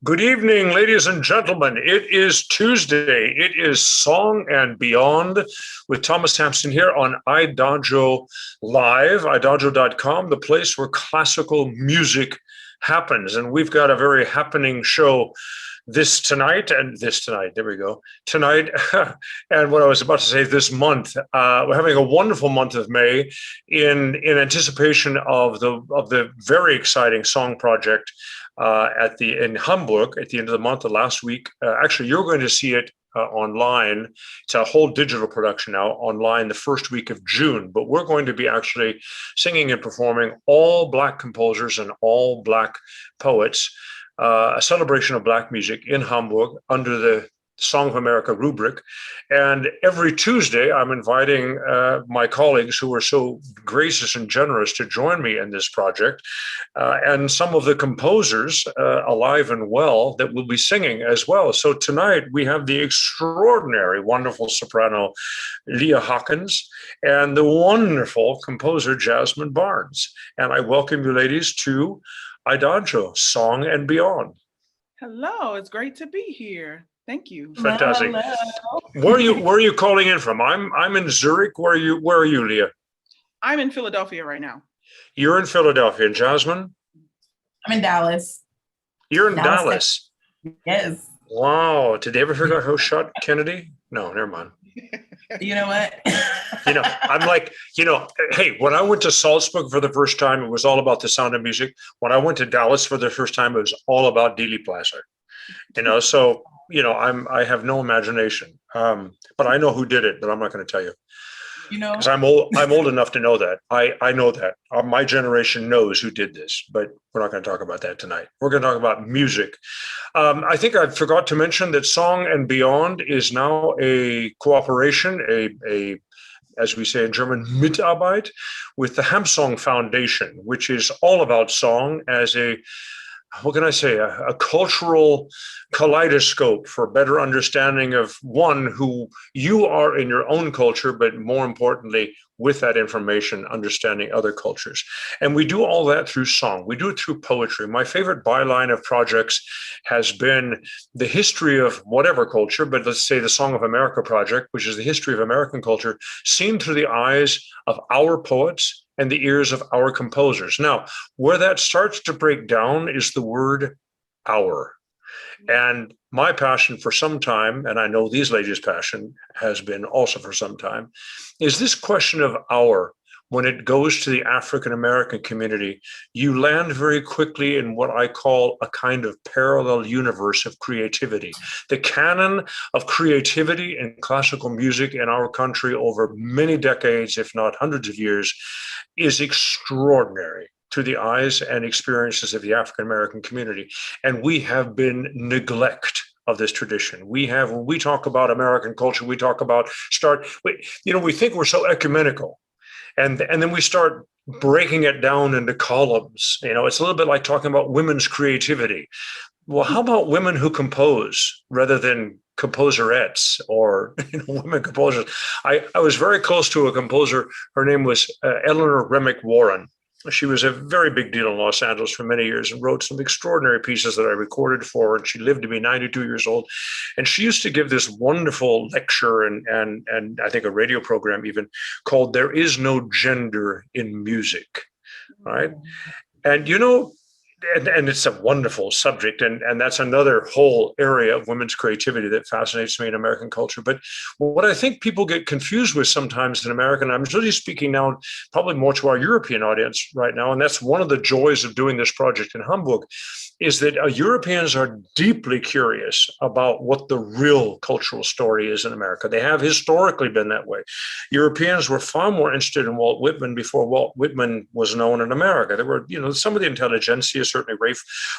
Good evening, ladies and gentlemen. It is Tuesday. It is Song and Beyond with Thomas Hampson here on iDadjo Live, iDadjo.com, the place where classical music happens. And we've got a very happening show tonight, there we go, tonight. And what I was about to say, this month, we're having a wonderful month of May in anticipation of the very exciting song project in Hamburg at the end of the month of last week. Actually, you're going to see it online. It's a whole digital production now online the first week of June, but we're going to be actually singing and performing all Black composers and all Black poets, a celebration of Black music in Hamburg under the Song of America rubric. And every Tuesday, I'm inviting my colleagues who are so gracious and generous to join me in this project, and some of the composers alive and well that will be singing as well. So tonight, we have the extraordinary, wonderful soprano Leah Hawkins and the wonderful composer Jasmine Barnes. And I welcome you ladies to iDadjo, Song and Beyond. Hello, it's great to be here. Thank you. Fantastic. Hello. Where are you calling in from? I'm in Zurich. Where are you, Leah? I'm in Philadelphia right now. You're in Philadelphia. And Jasmine? I'm in Dallas. You're in Dallas. Yes. Wow. Did they ever figure out who shot Kennedy? No, never mind. You know what? I'm like, hey, when I went to Salzburg for the first time, it was all about the sound of music. When I went to Dallas for the first time, it was all about Dealey Placer. So I have no imagination, but I know who did it, but I'm not going to tell you. Because I'm old enough to know that. I know that. My generation knows who did this, but we're not going to talk about that tonight. We're going to talk about music. I think I forgot to mention that Song and Beyond is now a cooperation, as we say in German, Mitarbeit, with the Hampson Foundation, which is all about song as a cultural kaleidoscope for better understanding of one, who you are in your own culture, but more importantly, with that information, understanding other cultures. And we do all that through song. We do it through poetry. My favorite byline of projects has been the history of whatever culture, but let's say the Song of America project, which is the history of American culture, seen through the eyes of our poets and the ears of our composers. Now, where that starts to break down is the word our. And my passion for some time, and I know these ladies' passion has been also for some time, is this question of our. When it goes to the African-American community, you land very quickly in what I call a kind of parallel universe of creativity. The canon of creativity in classical music in our country over many decades, if not hundreds of years, is extraordinary through the eyes and experiences of the African-American community. And we have been neglected of this tradition. When we talk about American culture, we talk about we think we're so ecumenical. And then we start breaking it down into columns. It's a little bit like talking about women's creativity. Well, how about women who compose rather than composerettes or women composers? I was very close to a composer. Her name was Eleanor Remick Warren. She was a very big deal in Los Angeles for many years and wrote some extraordinary pieces that I recorded for her. And she lived to be 92 years old. And she used to give this wonderful lecture and I think a radio program even called "There Is No Gender in Music," right? And and it's a wonderful subject, and that's another whole area of women's creativity that fascinates me in American culture. But what I think people get confused with sometimes in America, and I'm really speaking now probably more to our European audience right now, and that's one of the joys of doing this project in Hamburg, is that Europeans are deeply curious about what the real cultural story is in America. They have historically been that way. Europeans were far more interested in Walt Whitman before Walt Whitman was known in America. There were, some of the intelligentsia, certainly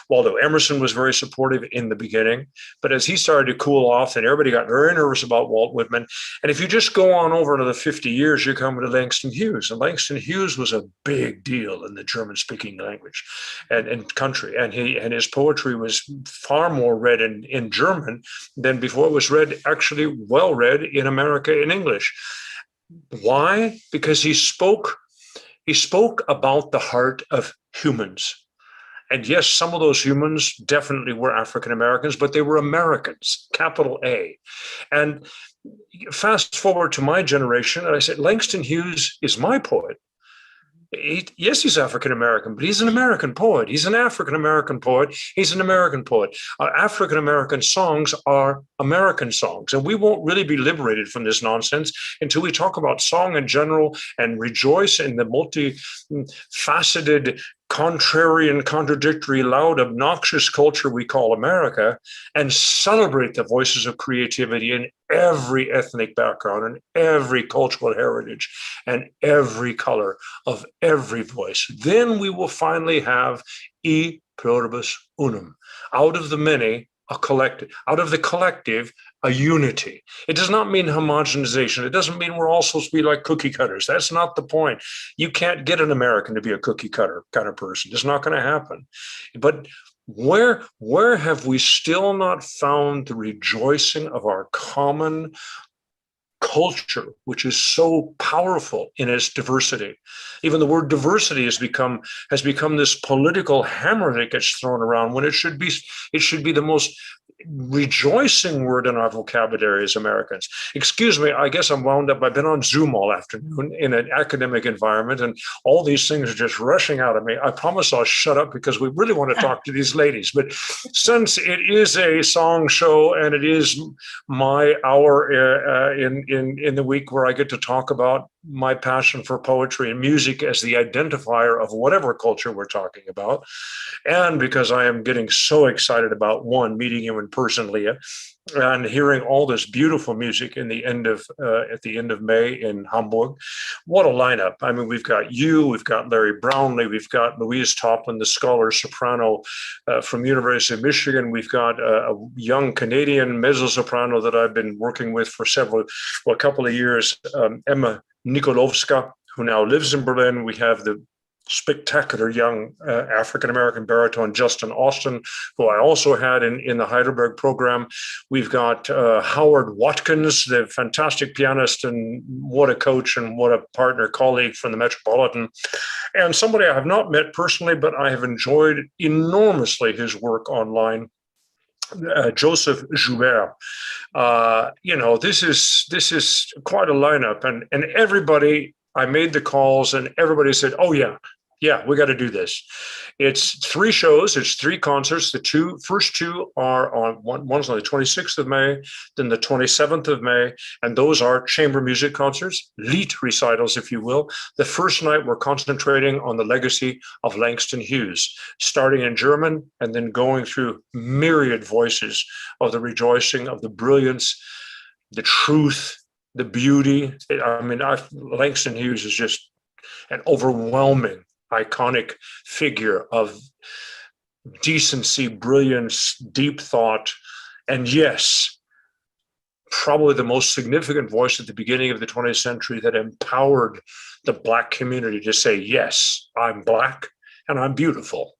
Waldo Emerson was very supportive in the beginning, but as he started to cool off, then everybody got very nervous about Walt Whitman. And if you just go on over another 50 years, you're coming to Langston Hughes. And Langston Hughes was a big deal in the German-speaking language and country. And his poetry was far more read in German than before it was well read in America in English. Why? Because he spoke about the heart of humans. And yes, some of those humans definitely were African Americans, but they were Americans, capital A. And fast forward to my generation, and I said, Langston Hughes is my poet. Yes, he's African American, but he's an American poet. He's an African American poet. He's an American poet. African American songs are American songs, and we won't really be liberated from this nonsense until we talk about song in general and rejoice in the multifaceted, contrarian, contradictory, loud, obnoxious culture we call America, and celebrate the voices of creativity in every ethnic background and every cultural heritage and every color of every voice. Then we will finally have e pluribus unum. Out of the many, a collective. Out of the collective, a unity. It does not mean homogenization. It doesn't mean we're all supposed to be like cookie cutters. That's not the point. You can't get an American to be a cookie cutter kind of person. It's not going to happen. But where have we still not found the rejoicing of our common culture, which is so powerful in its diversity? Even the word diversity has become this political hammer that gets thrown around when it should be the most rejoicing word in our vocabulary as Americans. Excuse me, I guess I'm wound up. I've been on Zoom all afternoon in an academic environment, and all these things are just rushing out of me. I promise I'll shut up because we really want to talk to these ladies. But since it is a song show and it is my hour in the week where I get to talk about my passion for poetry and music as the identifier of whatever culture we're talking about, and because I am getting so excited about meeting you in person, Leah, and hearing all this beautiful music at the end of May in Hamburg. What a lineup. I mean, we've got we've got Larry Brownlee, we've got Louise Toplin, the scholar soprano from University of Michigan. We've got a young Canadian mezzo-soprano that I've been working with for a couple of years, Emma Nikolovska, who now lives in Berlin. We have the spectacular young African-American baritone Justin Austin, who I also had in the Heidelberg program. We've got Howard Watkins, the fantastic pianist, and what a coach and what a partner, colleague from the Metropolitan. And somebody I have not met personally, but I have enjoyed enormously his work online, Joseph Joubert. This is quite a lineup, and everybody, I made the calls and everybody said, oh yeah, we got to do this. It's 3 shows, it's 3 concerts. The first two are one's on the 26th of May, then the 27th of May, and those are chamber music concerts, Lied recitals, if you will. The first night we're concentrating on the legacy of Langston Hughes, starting in German and then going through myriad voices of the rejoicing, of the brilliance, the truth, the beauty. I mean, Langston Hughes is just an overwhelming, iconic figure of decency, brilliance, deep thought, and yes, probably the most significant voice at the beginning of the 20th century that empowered the Black community to say, yes, I'm Black and I'm beautiful,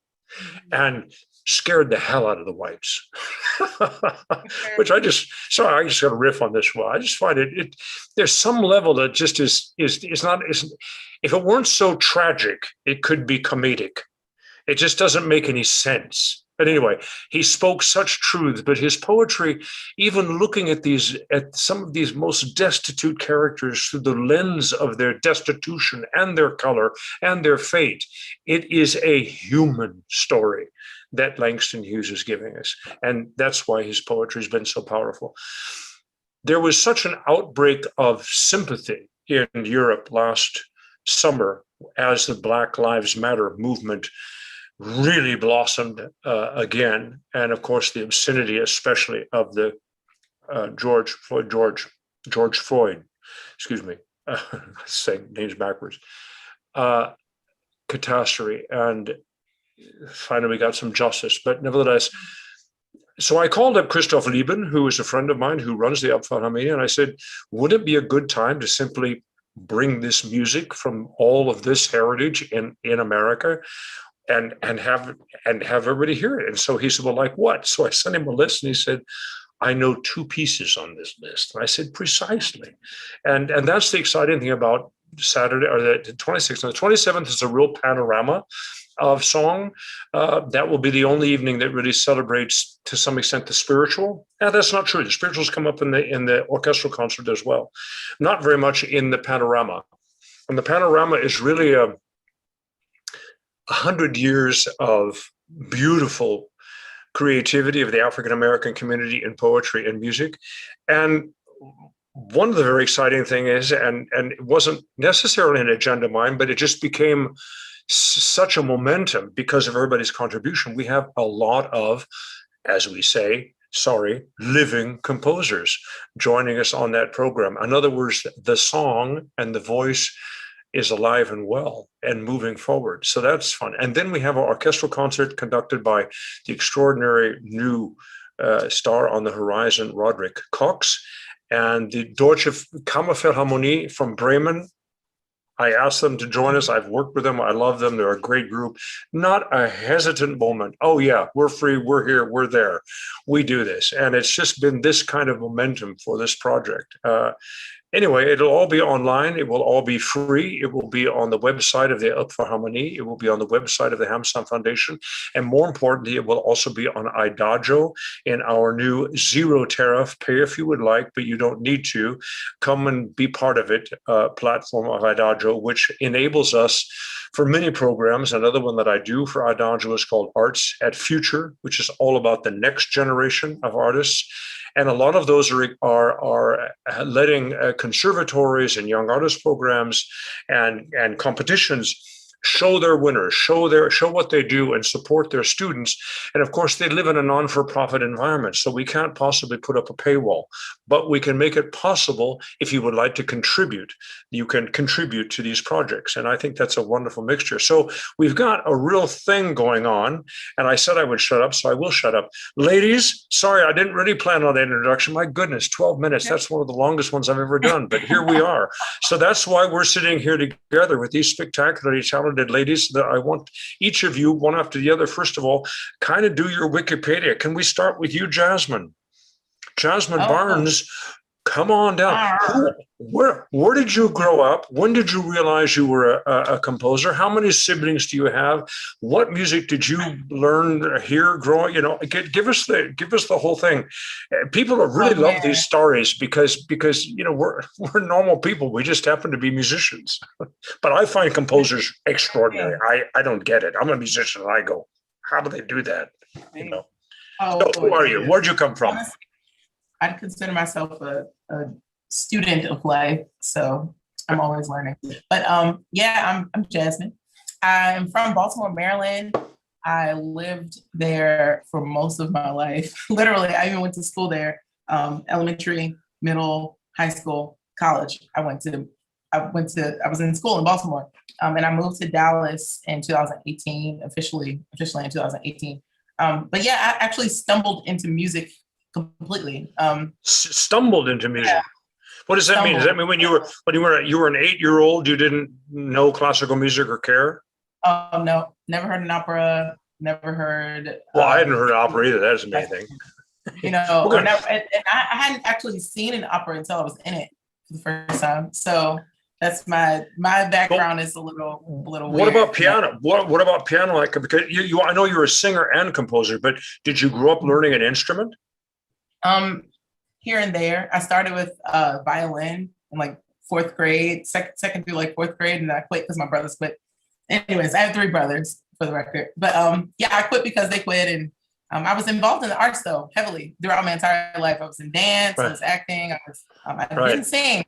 and scared the hell out of the whites. Which I just got to riff on this one. I just find it there's some level that just is not, if it weren't so tragic, it could be comedic. It just doesn't make any sense. But anyway, he spoke such truths, but his poetry, even looking at some of these most destitute characters through the lens of their destitution and their color and their fate, it is a human story that Langston Hughes is giving us. And that's why his poetry has been so powerful. There was such an outbreak of sympathy in Europe last summer as the Black Lives Matter movement really blossomed again. And of course, the obscenity, especially of the George Floyd, excuse me, saying names backwards, catastrophe. And finally, we got some justice. But nevertheless, so I called up Christoph Lieben, who is a friend of mine who runs the Elbphilharmonie, and I said, would it be a good time to simply bring this music from all of this heritage in America and have everybody hear it? And so he said, well, like what? So I sent him a list, and he said, I know 2 pieces on this list. And I said, precisely. And that's the exciting thing about Saturday, or the 26th. And the 27th is a real panorama of song. That will be the only evening that really celebrates, to some extent, the spiritual. And that's not true. The spirituals come up in the orchestral concert as well. Not very much in the panorama. And the panorama is really 100 years of beautiful creativity of the African American community in poetry and music. And one of the very exciting things is, and it wasn't necessarily an agenda of mine, but it just became such a momentum because of everybody's contribution. We have a lot of, as we say, living composers joining us on that program. In other words, the song and the voice is alive and well and moving forward. So that's fun. And then we have our orchestral concert conducted by the extraordinary new star on the horizon, Roderick Cox, and the Deutsche Kammerphilharmonie from Bremen. I asked them to join us. I've worked with them. I love them. They're a great group. Not a hesitant moment. Oh yeah, we're free. We're here. We're there. We do this. And it's just been this kind of momentum for this project. Anyway, it'll all be online. It will all be free. It will be on the website of the Elbphilharmonie. It will be on the website of the Hampson Foundation. And more importantly, it will also be on Idagio in our new zero tariff, pay if you would like, but you don't need to. Come and be part of it, platform of Idagio, which enables us for many programs. Another one that I do for Idagio is called Arts at Future, which is all about the next generation of artists. And a lot of those are letting conservatories and young artist programs and competitions show their winners, show what they do and support their students. And of course, they live in a non-for-profit environment, so we can't possibly put up a paywall, but we can make it possible. If you would like to contribute, you can contribute to these projects. And I think that's a wonderful mixture. So we've got a real thing going on. And I said I would shut up, so I will shut up. Ladies, sorry, I didn't really plan on that introduction. My goodness, 12 minutes. That's one of the longest ones I've ever done, but here we are. So that's why we're sitting here together with these spectacularly talented ladies. That I want each of you, one after the other, first of all, kind of do your Wikipedia. Can we start with you, Jasmine? Jasmine Barnes, come on down. Where did you grow up? When did you realize you were a composer? How many siblings do you have? What music did you learn here growing? You know, give us the whole thing. People really love these stories because you know we're normal people. We just happen to be musicians. But I find composers extraordinary. I don't get it. I'm a musician and I go, how do they do that? You know. So who are you? Where'd you come from? I consider myself a student of life, so I'm always learning. But I'm Jasmine. I'm from Baltimore, Maryland. I lived there for most of my life. Literally, I even went to school there, elementary, middle, high school, college. I was in school in Baltimore, and I moved to Dallas in 2018, officially in 2018. But yeah, I actually stumbled into music completely. Stumbled into music. Yeah. What does that mean? Does that mean when you were an 8-year-old, you didn't know classical music or care? No, never heard an opera. Never heard. Well, I hadn't heard an opera either. That is amazing. You know, and I hadn't actually seen an opera until I was in it for the first time. So that's my background is a little What weird. about piano? What about piano? Like, because I know you're a singer and composer, but did you grow up learning an instrument? Here and there. I started with violin in like fourth grade, second through like fourth grade, and I quit because my brothers quit. Anyways, I have 3 brothers for the record, but I quit because they quit, and I was involved in the arts though heavily throughout my entire life. I was in dance, I was acting, I didn't sing.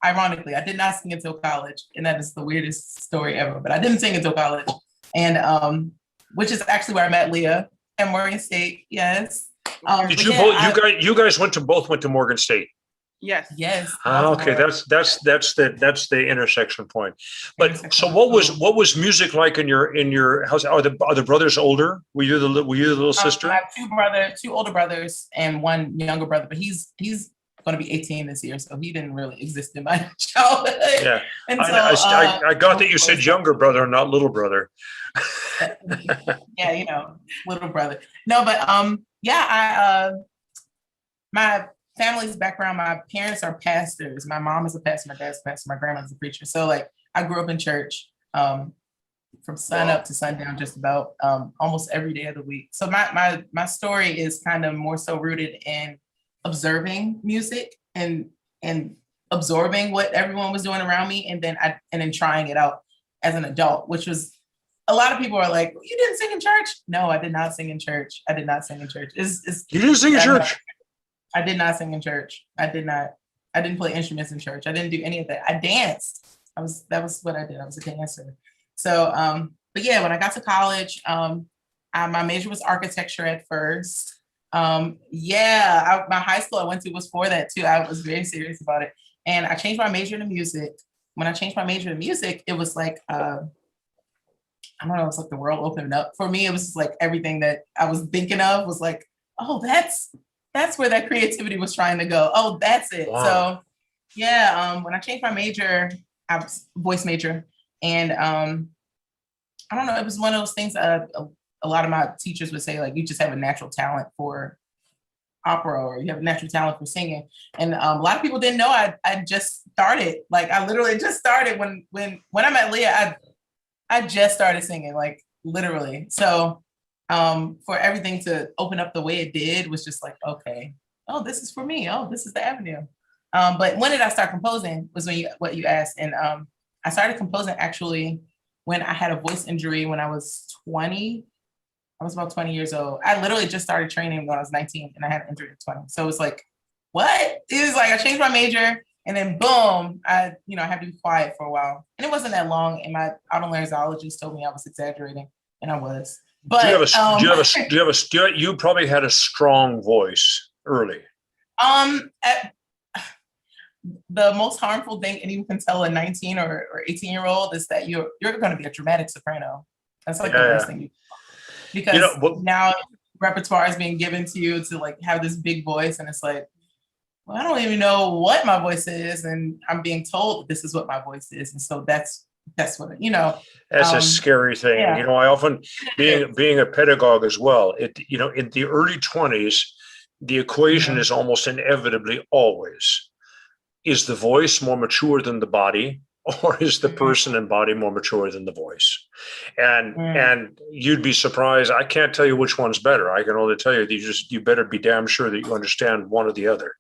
Ironically, I did not sing until college, and that is the weirdest story ever. But I didn't sing until college, and which is actually where I met Leah at Morgan State. Yes. Did you both? You guys went to Morgan State. Yes. Yes. Okay, that's the intersection point. But so what was music like in your house? Are the brothers older? Were you the little sister? I have 2 older brothers and 1 younger brother, but he's going to be 18 this year, so he didn't really exist in my childhood. Yeah, I got that you said younger brother, not little brother. Yeah, you know, little brother. No, but my family's background, my parents are pastors. My mom is a pastor, my dad's a pastor, my grandma's a preacher. So like I grew up in church from sun up to sundown, just about almost every day of the week. So my story is kind of more so rooted in observing music and absorbing what everyone was doing around me, and then trying it out as an adult, which was, a lot of people are like, you didn't sing in church? No, I did not sing in church. I did not sing in church. You didn't sing in church? I did not sing in church. I didn't play instruments in church. I didn't do any of that. I danced. That was what I did. I was a dancer. So, but yeah, when I got to college, my major was architecture at first. My high school I went to was for that too. I was very serious about it. And I changed my major to music. When I changed my major to music, it was like, I don't know, it's like the world opened up. For me, it was just like everything that I was thinking of was like, oh, that's where that creativity was trying to go. Oh, that's it. Wow. So yeah, when I changed my major, I was voice major. And I don't know, it was one of those things a lot of my teachers would say, like, you just have a natural talent for opera, or you have a natural talent for singing. And a lot of people didn't know I just started. Like, I literally just started when I met Leah, I just started singing, like, literally. So for everything to open up the way it did was just like, okay, oh, this is for me. Oh, this is the avenue. But when did I start composing was what you asked. And I started composing actually when I had a voice injury when I was 20. I was about 20 years old. I literally just started training when I was 19 and I had an injury at 20. So it was like, what? It was like, I changed my major and then boom, I had to be quiet for a while. And it wasn't that long. And my otolaryngologist told me I was exaggerating, and I was. But you probably had a strong voice early. The most harmful thing anyone can tell a 19 or 18-year-old is that you're going to be a dramatic soprano. That's like the worst thing because now repertoire is being given to you to like have this big voice, and it's like, well, I don't even know what my voice is, and I'm being told that this is what my voice is, and so that's what That's a scary thing. Yeah. I often being a pedagogue as well. In the early 20s, the equation is almost inevitably always: is the voice more mature than the body, or is the person and body more mature than the voice? And you'd be surprised. I can't tell you which one's better. I can only tell you you better be damn sure that you understand one or the other.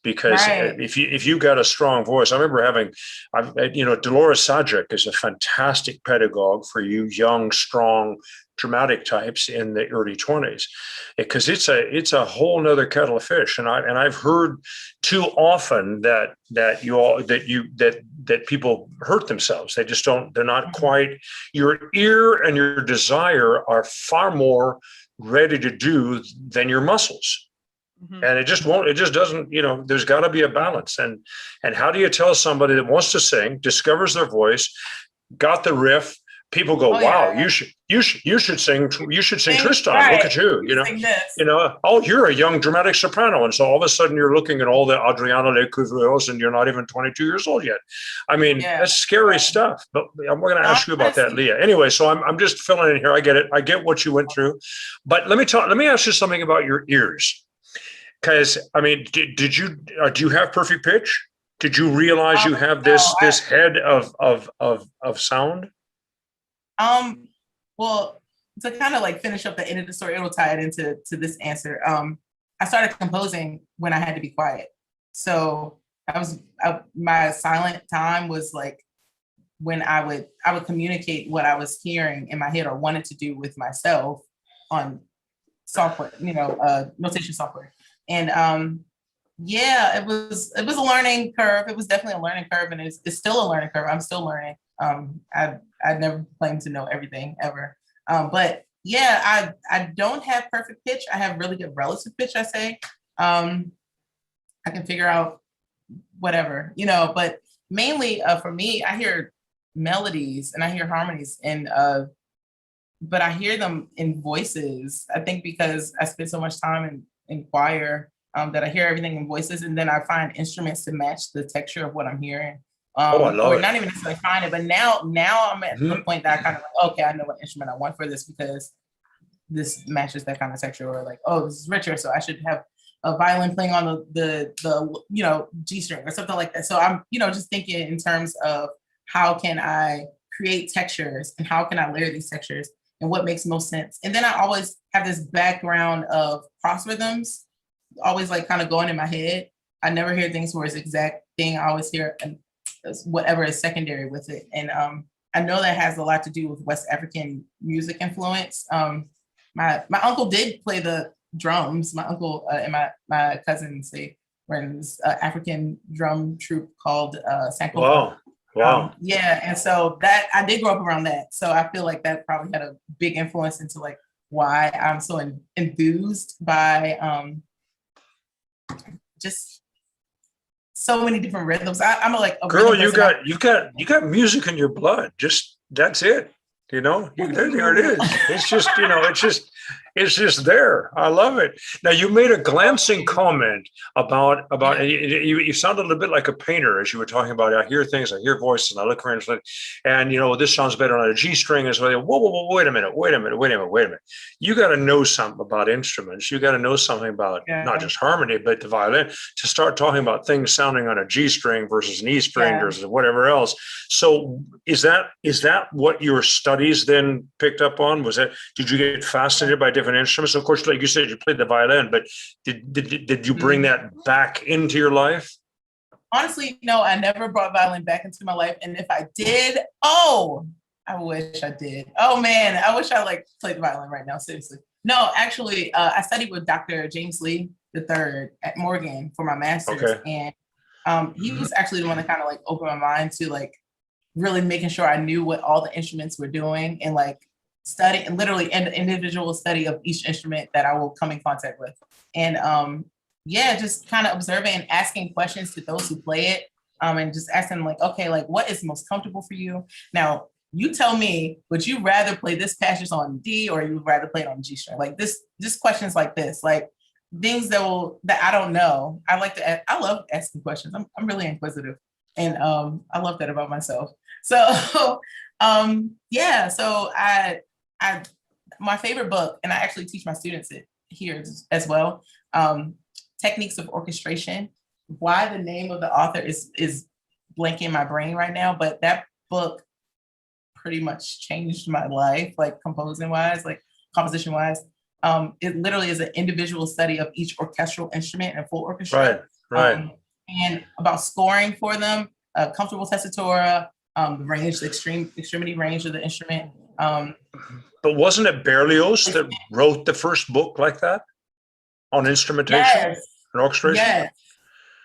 Because if you got a strong voice, I remember Dolores Sadrick is a fantastic pedagogue for you young, strong, dramatic types in the early 20s, because it's a whole nother kettle of fish. And I've heard too often that people hurt themselves. They just don't. They're not quite. Your ear and your desire are far more ready to do than your muscles. And it just doesn't, there's got to be a balance. And how do you tell somebody that wants to sing, discovers their voice, got the riff, people go, wow, you should sing Tristan. Right. Look at you, oh, you're a young dramatic soprano. And so all of a sudden you're looking at all the Adriana Lecouvreurs and you're not even 22 years old yet. I mean, that's scary stuff, but we're going to ask you about that, Leah. Anyway, so I'm just filling in here. I get it. I get what you went through, but let me ask you something about your ears. Because I mean, do you have perfect pitch? Did you realize you have this head of sound? Well, to kind of like finish up the end of the story, it'll tie it into this answer. I started composing when I had to be quiet. So my silent time was like when I would communicate what I was hearing in my head or wanted to do with myself on software, notation software. And it was a learning curve. It was definitely a learning curve, and it's still a learning curve. I'm still learning. I never claimed to know everything ever. But yeah, I don't have perfect pitch. I have really good relative pitch, I say. I can figure out whatever, but mainly for me, I hear melodies and I hear harmonies but I hear them in voices. I think because I spend so much time in choir, that I hear everything in voices, and then I find instruments to match the texture of what I'm hearing. Or not even necessarily find it, but now I'm at the point that I kind of like, okay, I know what instrument I want for this because this matches that kind of texture, or like, oh, this is richer, so I should have a violin playing on the G string or something like that. So I'm just thinking in terms of how can I create textures and how can I layer these textures and what makes most sense. And then I always have this background of cross rhythms, always like kind of going in my head. I never hear things where it's exact thing. I always hear whatever is secondary with it. And I know that has a lot to do with West African music influence. My uncle did play the drums. My uncle and my cousins, they were in this African drum troupe called Sankofa. Wow. Yeah, and so that I did grow up around that. So I feel like that probably had a big influence into like why I'm so enthused by just so many different rhythms. I'm a girl, you got music in your blood. Just that's it. You know, there it is. It's just, you know, it's just there. I love it. Now, you made a glancing comment about you sounded a little bit like a painter as you were talking about. I hear things, I hear voices, and I look around and you know, this sounds better on a G string as well. Whoa, wait a minute. You got to know something about instruments. You got to know something about not just harmony, but the violin to start talking about things sounding on a G string versus an E string versus whatever else. So is that what your studies then picked up on? Did you get fascinated by different instruments? Of course, like you said, you played the violin, but did you bring that back into your life? Honestly, no, I never brought violin back into my life. And if I did, I wish I did. Oh man, I wish I like played the violin right now, seriously. No, actually, I studied with Dr. James Lee III at Morgan for my master's. And he was actually the one that kind of like opened my mind to like really making sure I knew what all the instruments were doing and like study and literally an individual study of each instrument that I will come in contact with. And just kind of observing and asking questions to those who play it and just asking like, okay, like what is most comfortable for you? Now, you tell me, would you rather play this passage on D or you would rather play it on G string? Like this, just questions like this, like things that I don't know. I love asking questions. I'm really inquisitive. And I love that about myself. So so my favorite book, and I actually teach my students it here as well, Techniques of Orchestration. Why the name of the author is blanking my brain right now, but that book pretty much changed my life, like composition wise. It literally is an individual study of each orchestral instrument and full orchestra. Right. And about scoring for them, comfortable tessitura, the range, the extremity range of the instrument. But wasn't it Berlioz that wrote the first book like that on instrumentation and orchestration?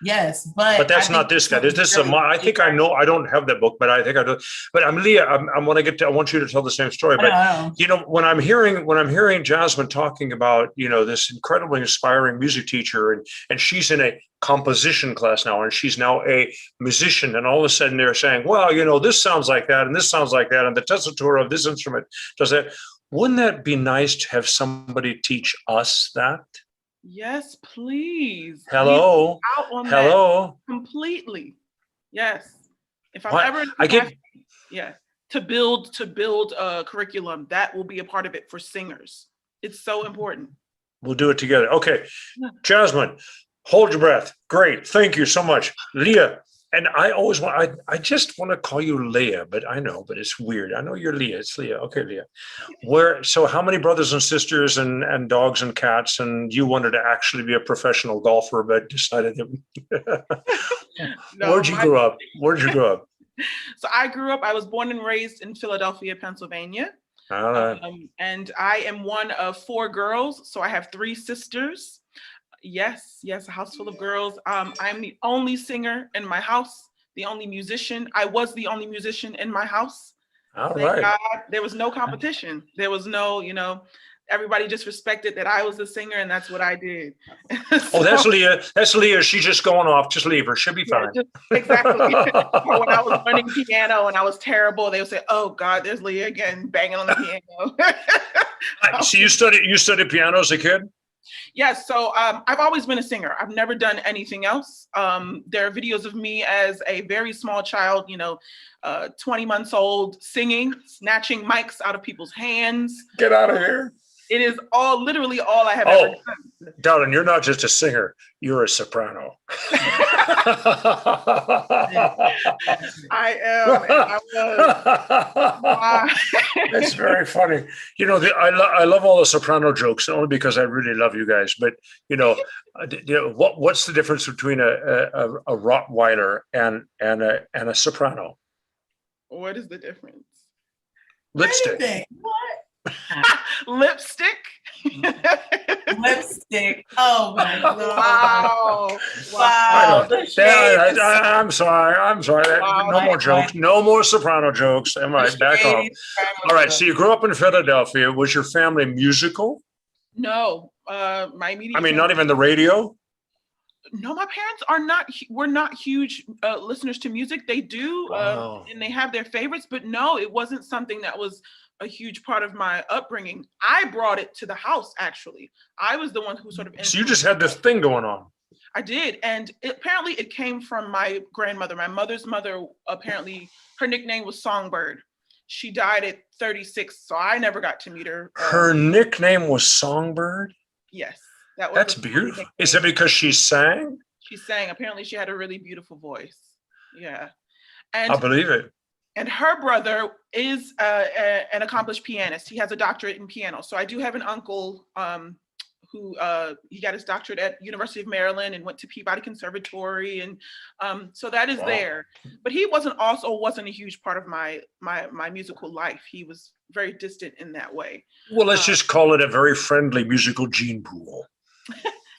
Yes, but that's not this guy. I think I know. I don't have that book, but I think I do. But Leah, I want you to tell the same story. But you know, when I'm hearing Jasmine talking about, you know, this incredibly inspiring music teacher, and she's in a composition class now, and she's now a musician, and all of a sudden they're saying, well, you know, this sounds like that, and this sounds like that, and the tessitura of this instrument does that. Wouldn't that be nice to have somebody teach us that? Yes, please. Hello. Out on Hello. That completely. Yes. If I'm ever to build a curriculum, that will be a part of it for singers. It's so important. We'll do it together. Okay. Jasmine, hold your breath. Great. Thank you so much. Leah. And I just want to call you Leah, but it's weird. I know you're Leah. It's Leah. Okay, Leah. So how many brothers and sisters and dogs and cats, and you wanted to actually be a professional golfer, but decided that Where'd you grow up? So I was born and raised in Philadelphia, Pennsylvania. All right. And I am one of 4 girls. So I have 3 sisters. Yes, a house full of girls. I'm the only singer in my house, the only musician. I was the only musician in my house. All right. God, there was no competition. There was no, everybody just respected that I was the singer, and that's what I did. So, that's Leah. That's Leah. She's just going off. Just leave her. She'll be fine. Exactly. When I was learning piano and I was terrible, they would say, "Oh God, there's Leah again, banging on the piano." So you studied piano as a kid? Yes. So I've always been a singer. I've never done anything else. There are videos of me as a very small child, 20 months old, singing, snatching mics out of people's hands. Get out of here. It is literally all I have ever done. Darling, you're not just a singer, you're a soprano. I am. And I was. It's very funny. You know, I love all the soprano jokes, only because I really love you guys. But what's the difference between a Rottweiler and a soprano? What is the difference? Lipstick. Anything. What? Lipstick. Lipstick. Oh my God. Wow. Wow. I'm sorry. Wow. No more jokes. No more soprano jokes. Am I back off? All right. So you grew up in Philadelphia. Was your family musical? No. My immediate. I mean, not even the radio? No, my parents were not huge listeners to music. They do, Wow. and they have their favorites, but no, it wasn't something that was a huge part of my upbringing. I brought it to the house, actually. I was the one who sort of. So you just had this thing going on. I did, and apparently it came from my grandmother. My mother's mother, apparently, her nickname was Songbird. She died at 36, so I never got to meet her. Her nickname was Songbird? Yes. That's beautiful. Is it because she sang? She sang. Apparently, she had a really beautiful voice. Yeah. And I believe it. And her brother is an accomplished pianist. He has a doctorate in piano. So I do have an uncle who he got his doctorate at University of Maryland and went to Peabody Conservatory, and so that is there. But he wasn't a huge part of my musical life. He was very distant in that way. Well, let's just call it a very friendly musical gene pool.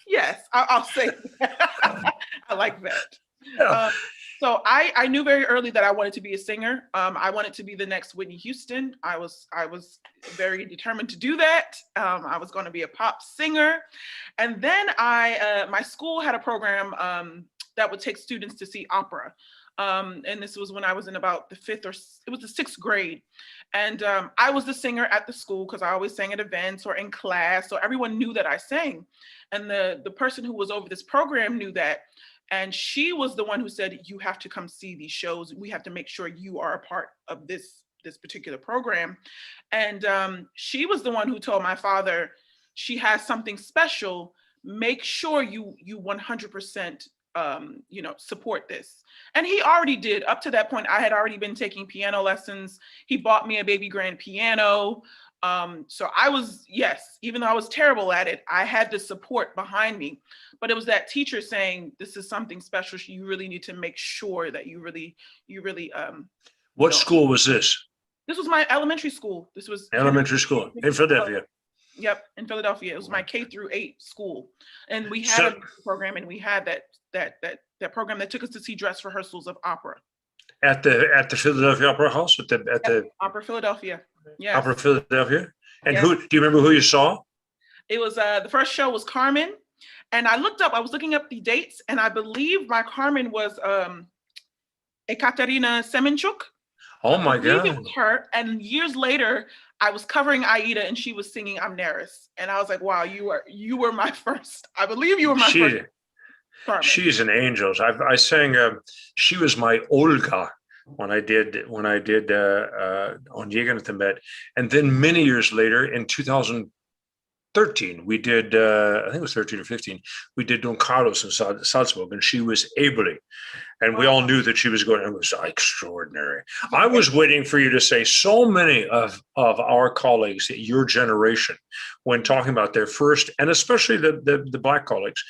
Yes, I'll say that. I like that. Yeah. So I knew very early that I wanted to be a singer. I wanted to be the next Whitney Houston. I was very determined to do that. I was going to be a pop singer. And then my school had a program that would take students to see opera. And this was when I was in about the sixth grade. And I was the singer at the school because I always sang at events or in class. So everyone knew that I sang. And the person who was over this program knew that. And she was the one who said, you have to come see these shows. We have to make sure you are a part of this particular program. And she was the one who told my father, she has something special. Make sure you 100% support this. And he already did. Up to that point, I had already been taking piano lessons. He bought me a baby grand piano. So I was, yes, even though I was terrible at it, I had the support behind me. But it was that teacher saying, this is something special. You really need to make sure that you really. What school was this? This was my elementary school. This was elementary school in Philadelphia. Yep, in Philadelphia. It was my K-8 school. And we had a program, and we had that program that took us to see dress rehearsals of opera. At the Philadelphia Opera House? At the Opera Philadelphia. Yeah. Opera Philadelphia. And yes. do you remember who you saw? It was the first show was Carmen. And I was looking up the dates, and I believe my Carmen was Ekaterina Semenchuk. Oh my God. It was her. And years later, I was covering Aida, and she was singing Amneris. And I was like, wow, you were my first. I believe you were my first. Carmen. She's an angel. I sang. She was my Olga when I did On Jäger Met, and then many years later, in 2013, we did. I think it was 13 or 15. We did Don Carlos in Salzburg, and she was Abeille, and we all knew that she was going. It was extraordinary. I was waiting for you to say so many of our colleagues at your generation, when talking about their first, and especially the Black colleagues,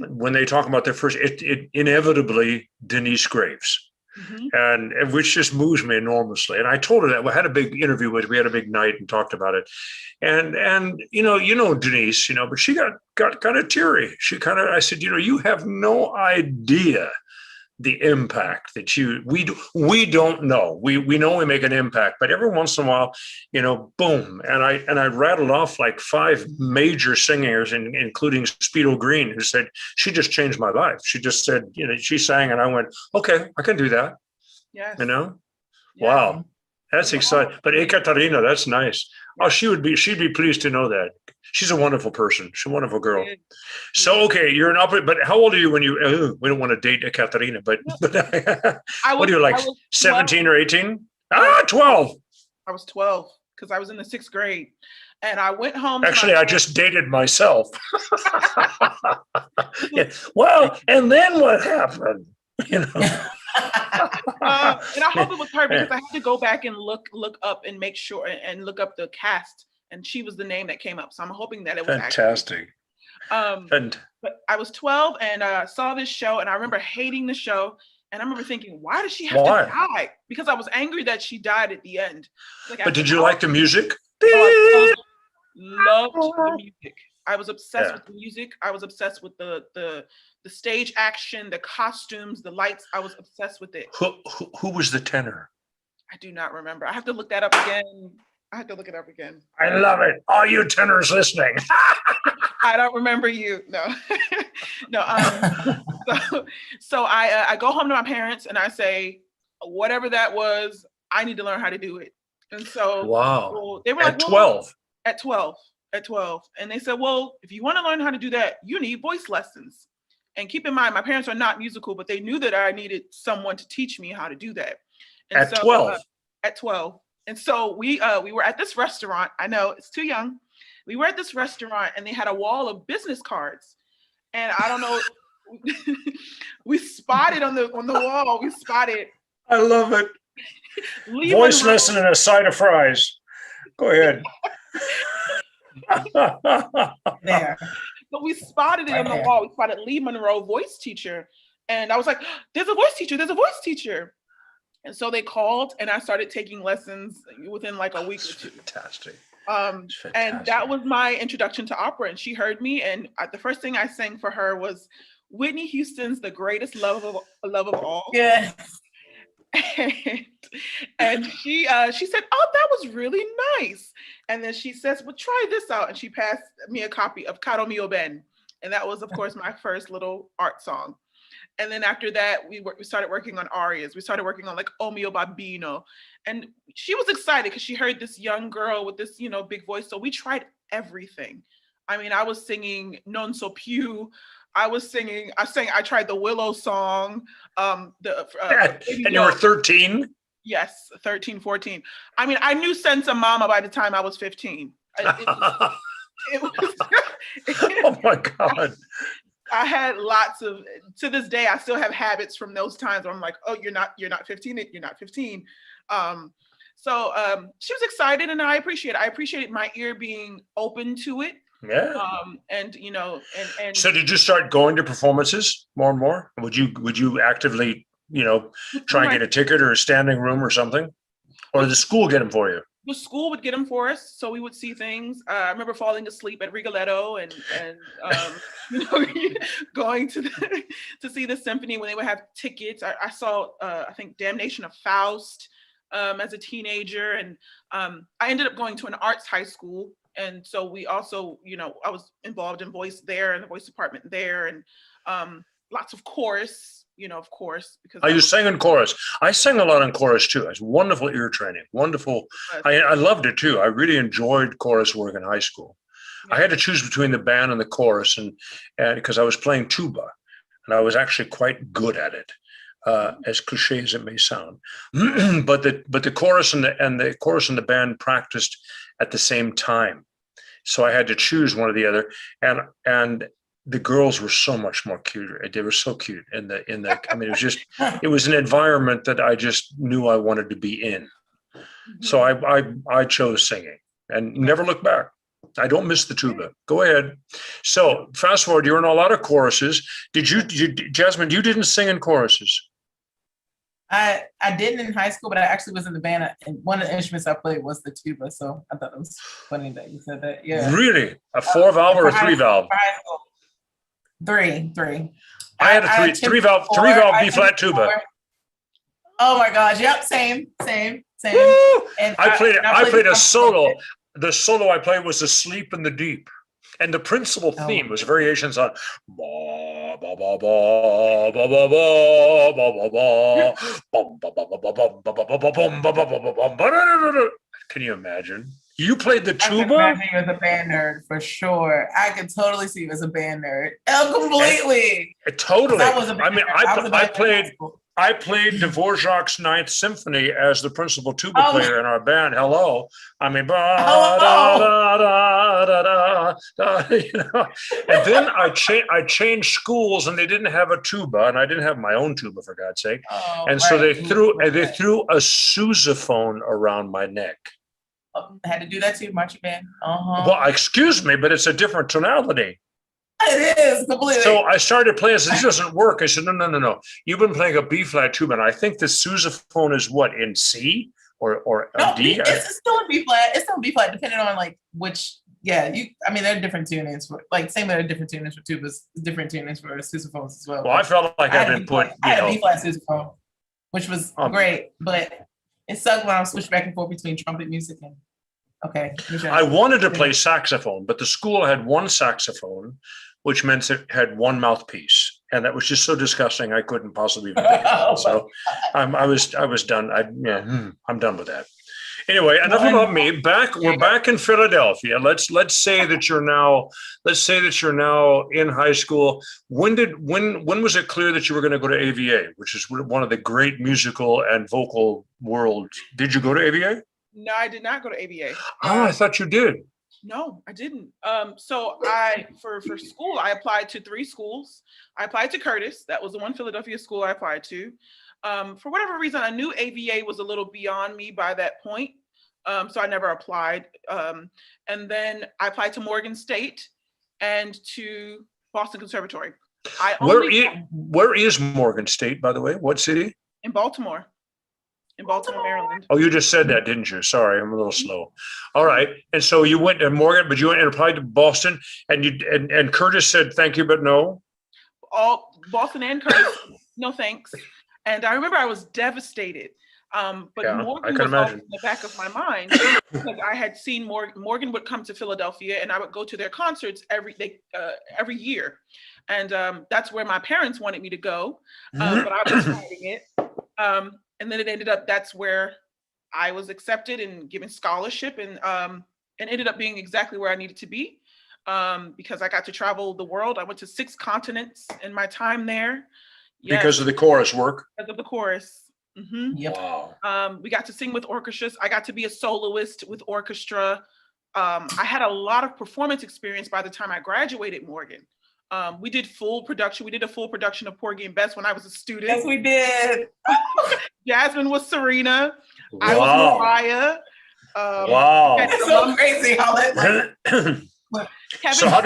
when they talk about their first, it inevitably Denise Graves. Mm-hmm. And which just moves me enormously. And I told her that we had a big interview we had a big night and talked about it. And you know Denise, but she got kind of teary. I said, you have no idea the impact that we don't know. We know we make an impact, but every once in a while, boom. And I rattled off like 5 major singers, including Speedo Green, who said, she just changed my life. She just said, she sang and I went, okay, I can do that. Yes. Yeah. Wow. That's exciting. But Ekaterina, that's nice. Oh, she'd be pleased to know that. She's a wonderful person. She's a wonderful girl. Yeah. So, okay, you're an opera, but how old are you when you, we don't want to date Ekaterina, but what do you like, 17 or 18? 12. I was 12 because I was in the 6th grade. And I went home. Actually, I just dated myself. Yeah. Well, and then what happened? You know. And I hope it was her because I had to go back and look up and make sure and look up the cast, and she was the name that came up. So I'm hoping that it was fantastic. But I was 12 and saw this show, and I remember hating the show. And I remember thinking, why does she have to die? Because I was angry that she died at the end. Like, but did you like the music? Oh, I loved the music. I was obsessed with the music. I was obsessed with the stage action, the costumes, the lights. I was obsessed with it. Who was the tenor? I do not remember. I have to look that up again. I love it. All you tenors listening. I don't remember you. No, no. So I go home to my parents and I say, whatever that was, I need to learn how to do it. And so, wow. They were at 12. At 12. And they said, well, if you want to learn how to do that, you need voice lessons. And keep in mind, my parents are not musical, but they knew that I needed someone to teach me how to do that. And at 12. At 12. And so we were at this restaurant. I know it's too young. We were at this restaurant and they had a wall of business cards. And I don't know, we spotted on the wall, I love it. Voice lesson and a side of fries. Go ahead. There. But we spotted it on the wall. We spotted Lee Monroe, voice teacher. And I was like, there's a voice teacher. And so they called and I started taking lessons within like a week or two. Fantastic. And that was my introduction to opera. And she heard me. And the first thing I sang for her was Whitney Houston's The Greatest Love of All. Yeah. And she said, oh, that was really nice. And then she says, well, try this out. And she passed me a copy of Caro Mio Ben. And that was, of course, my first little art song. And then after that, we started working on arias. We started working on like O mio bambino. And she was excited because she heard this young girl with this, big voice. So we tried everything. I mean, I was singing Non So Più. I tried the Willow song. And you were 13? Yes, 13, 14. I mean, I knew Senza Mama by the time I was 15. It was oh my God. I had to this day, I still have habits from those times where I'm like, oh, you're not 15, you're not 15. So she was excited and I appreciated my ear being open to it. Yeah. And so did you start going to performances more and more? Would you actively, try and get a ticket or a standing room or something? Or did the school get them for you? The school would get them for us, so we would see things. I remember falling asleep at Rigoletto and going to see the symphony when they would have tickets. I saw I think Damnation of Faust as a teenager, and I ended up going to an arts high school, and so we also, I was involved in voice there and the voice department there, and lots of chorus. Of course, because you sang in chorus. I sang a lot in chorus too. It's wonderful ear training. Wonderful. I loved it too. I really enjoyed chorus work in high school. Yeah. I had to choose between the band and the chorus, and because I was playing tuba, and I was actually quite good at it, as cliche as it may sound. but the chorus and the band practiced at the same time, so I had to choose one or the other, and the girls were so much more cuter. They were so cute I mean, it was an environment that I just knew I wanted to be in. Mm-hmm. So I chose singing and never looked back. I don't miss the tuba. Go ahead. So fast forward, you're in a lot of choruses. Jasmine, you didn't sing in choruses? I didn't in high school, but I actually was in the band, and one of the instruments I played was the tuba. So I thought it was funny that you said that. Yeah. Really? A 4-valve or a 3-valve? Three. I had a three valve B flat tuba. Oh my gosh! Yep, same. And I played a solo. The solo I played was "Asleep in the Deep," and the principal theme was variations on ba ba ba ba ba ba ba ba. Can you imagine? You played the tuba? I can imagine you as a band nerd for sure. I can totally see you as a band nerd. Completely. Totally. I I played Dvorak's Ninth Symphony as the principal tuba player in our band. Hello. I mean, ba, da, da, da, da, da, you know. And then I changed schools and they didn't have a tuba and I didn't have my own tuba, for God's sake. And so they threw a sousaphone around my neck. Had to do that too, marching band. Well, excuse me, but it's a different tonality. It is completely. So I started playing. I said, this doesn't work. I said, no. You've been playing a B flat tuba, and I think the sousaphone is what, in C or no, D? It's still in B flat. It's still in B flat, depending on like which. Yeah, I mean, there are different tunings for same. There are different tunings for tubas, different tunings for sousaphones as well. Well, I felt like I've been put. I had a B flat sousaphone, which was great, but it sucked when I was switched back and forth between trumpet music and. Okay. I wanted to play saxophone, but the school had one saxophone, which meant it had one mouthpiece, and that was just so disgusting. I couldn't possibly even think of it. So I was done. I'm done with that. Anyway, enough about me. We're back in Philadelphia. Let's say that you're now in high school. When was it clear that you were going to go to AVA, which is one of the great musical and vocal worlds? Did you go to AVA? No, I did not go to AVA. Oh, I thought you did. No, I didn't. So for school, I applied to 3 schools. I applied to Curtis. That was the one Philadelphia school I applied to. For whatever reason, I knew AVA was a little beyond me by that point. So I never applied. And then I applied to Morgan State and to Boston Conservatory. Where is Morgan State, by the way? What city? In Baltimore. In Baltimore, Maryland. Oh, you just said that, didn't you? Sorry, I'm a little slow. All right. And so you went to Morgan, but you went and applied to Boston, and Curtis said thank you, but no. All Boston and Curtis, no thanks. And I remember I was devastated. But yeah, Morgan was always in the back of my mind because I had seen Morgan would come to Philadelphia, and I would go to their concerts every year, and that's where my parents wanted me to go, but I was fighting it. And then it ended up, that's where I was accepted and given scholarship, and ended up being exactly where I needed to be, because I got to travel the world. I went to 6 continents in my time there. Yes, because of the chorus work? Because of the chorus. Mm-hmm. Yep. Wow. We got to sing with orchestras. I got to be a soloist with orchestra. I had a lot of performance experience by the time I graduated Morgan. We did full production. We did a full production of Porgy and Bess when I was a student. Yes, we did. Jasmine was Serena. Wow. I was Mariah. Wow. It's so crazy how that. So how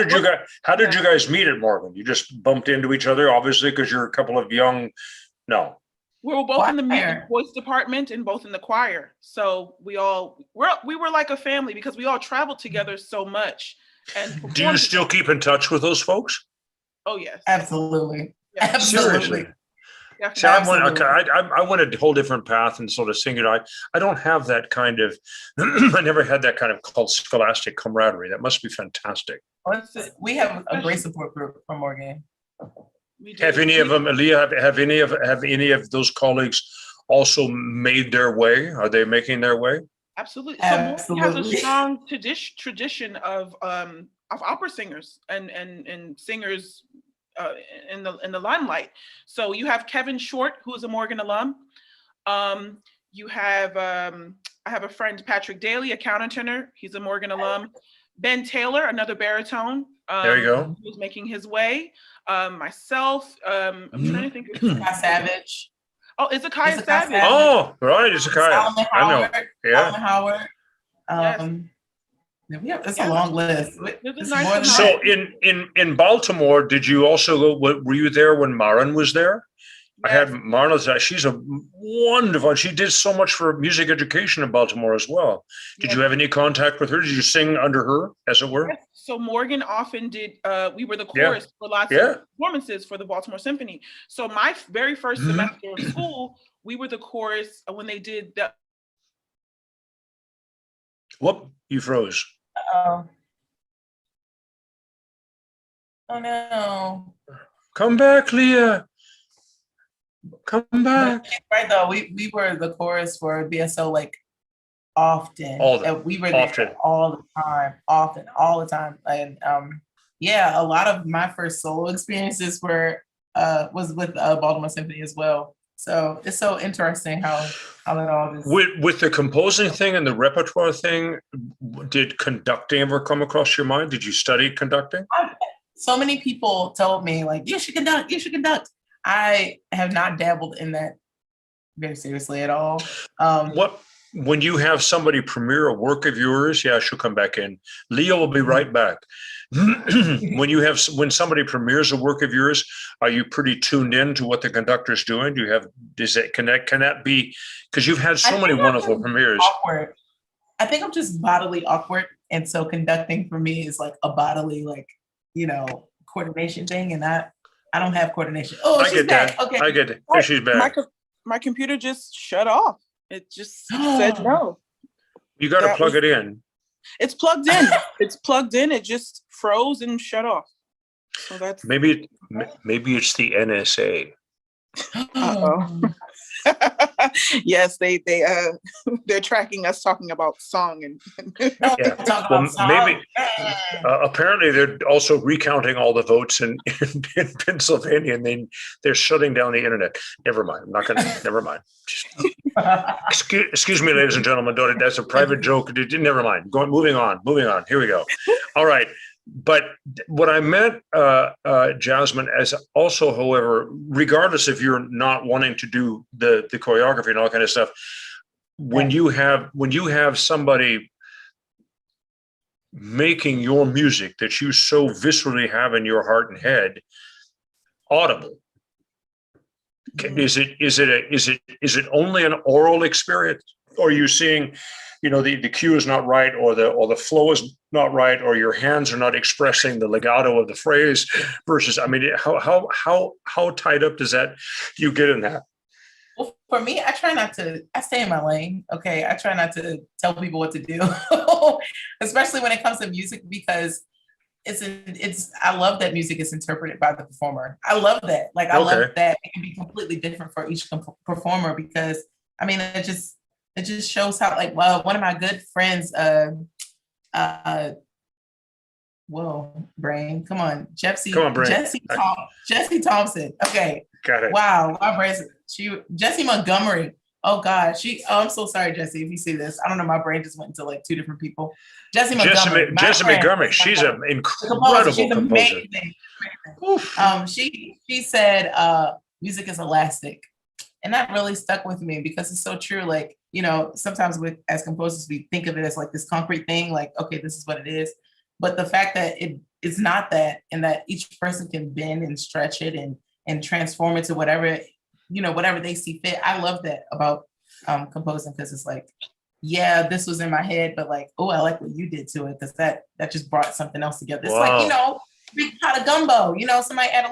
did you guys meet at Morgan? You just bumped into each other, obviously, because you're a couple of young. No. We were both in the music voice department and both in the choir. So we were like a family because we all traveled together so much. And do you still keep in touch with those folks? Oh yes, absolutely. Yeah. Seriously. See, I went a whole different path and sort of singing. I don't have that kind of. I never had that kind of called scholastic camaraderie. That must be fantastic. We have a great support group from Morgan. Have any of them, Leah? Have any of those colleagues also made their way? Are they making their way? Absolutely. So Morgan has a strong tradition of opera singers and singers in the limelight. So you have Kevin Short, who is a Morgan alum. You have I have a friend, Patrick Daly, a countertenor. He's a Morgan alum. Ben Taylor, another baritone. There you go. Who's making his way. Myself. I'm trying to think of Kai Savage. Oh, it's Savage. Oh, right, it's I know. Yeah. Howard. It's a long list. So in Baltimore, did you also go? Were you there when Maren was there? Yes. I had Marla. She's a wonderful. She did so much for music education in Baltimore as well. Did you have any contact with her? Did you sing under her, as it were? Yes. So Morgan often did. We were the chorus for lots of performances for the Baltimore Symphony. So my very first semester of school, we were the chorus when they did the. Whoop! You froze. Oh no! Come back, Leah. Come back. Right though, we were the chorus for BSO like often. We were there all the time. And a lot of my first solo experiences was with Baltimore Symphony as well. So it's so interesting how it all is. With the composing thing and the repertoire thing, did conducting ever come across your mind? Did you study conducting? So many people told me, like, you should conduct, you should conduct. I have not dabbled in that very seriously at all. When you have somebody premiere a work of yours, yeah, she'll come back in. Leah will be right back. When somebody premieres a work of yours, are you pretty tuned in to what the conductor's doing? Can that be, because you've had so many wonderful premieres. Awkward. I think I'm just bodily awkward. And so conducting for me is like a bodily, like, coordination thing. And I don't have coordination. Oh, she's back. Okay. I get it. Oh, she's back. My computer just shut off. It just said no. You got to plug it in. It's plugged in. It's plugged in. It just froze and shut off. So that's maybe it's the NSA. Uh-oh. Yes, they're tracking us talking about song and maybe apparently they're also recounting all the votes in Pennsylvania, and then they're shutting down the internet. Never mind. I'm not gonna. Never mind. Excuse me, ladies and gentlemen. That's a private joke. Never mind. Moving on. Here we go. All right. But what I meant, Jasmine, as also, however, regardless if you're not wanting to do the choreography and all kind of stuff, when you have somebody making your music that you so viscerally have in your heart and head audible, is it only an oral experience, or are you seeing, the cue is not right, or the flow is not right, or your hands are not expressing the legato of the phrase versus, how tied up does that you get in that? Well, for me, I stay in my lane. Okay. I try not to tell people what to do, especially when it comes to music, because I love that music is interpreted by the performer. I love that. Like, I love that it can be completely different for each performer, because it just shows how, like, well, one of my good friends, brain, come on, Jesse Thompson. Okay. Got it. Wow. My brain, Jessie Montgomery. Oh God. I'm so sorry, Jesse, if you see this. I don't know. My brain just went into like two different people. Jessie Montgomery. She's an incredible composer. She said, music is elastic. And that really stuck with me, because it's so true. Like, sometimes as composers, we think of it as like this concrete thing, like, okay, this is what it is. But the fact that it's not that, and that each person can bend and stretch it and transform it to whatever they see fit. I love that about composing, because it's like, yeah, this was in my head, but like, oh, I like what you did to it, because that just brought something else together. It's like, big pot of gumbo, somebody add a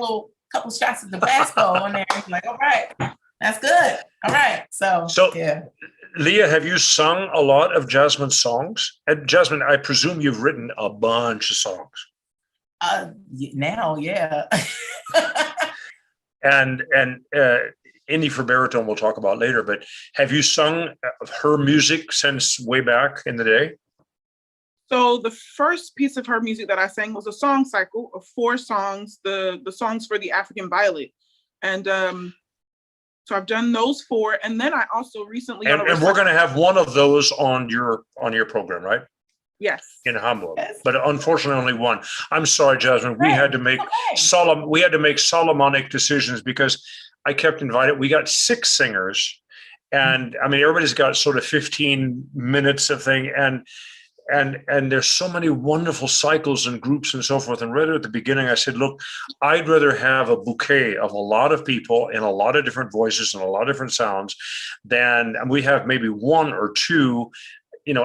couple shots of Tabasco on there. It's like, all right. That's good. All right. So yeah. Leah, have you sung a lot of Jasmine's songs? And Jasmine, I presume you've written a bunch of songs. Now, yeah. and Indie for baritone we'll talk about later, but have you sung her music since way back in the day? So the first piece of her music that I sang was a song cycle of 4 songs, the songs for the African Violet. And so I've done those 4, and then I also recently and we're going to have one of those on your program, right? Yes. In Hamburg, but unfortunately only one. I'm sorry, Jasmine. We had to make Solomonic decisions, because I kept invited. We got 6 singers, and everybody's got sort of 15 minutes of thing, and there's so many wonderful cycles and groups and so forth. And right at the beginning, I said, look, I'd rather have a bouquet of a lot of people in a lot of different voices and a lot of different sounds than we have maybe 1 or 2,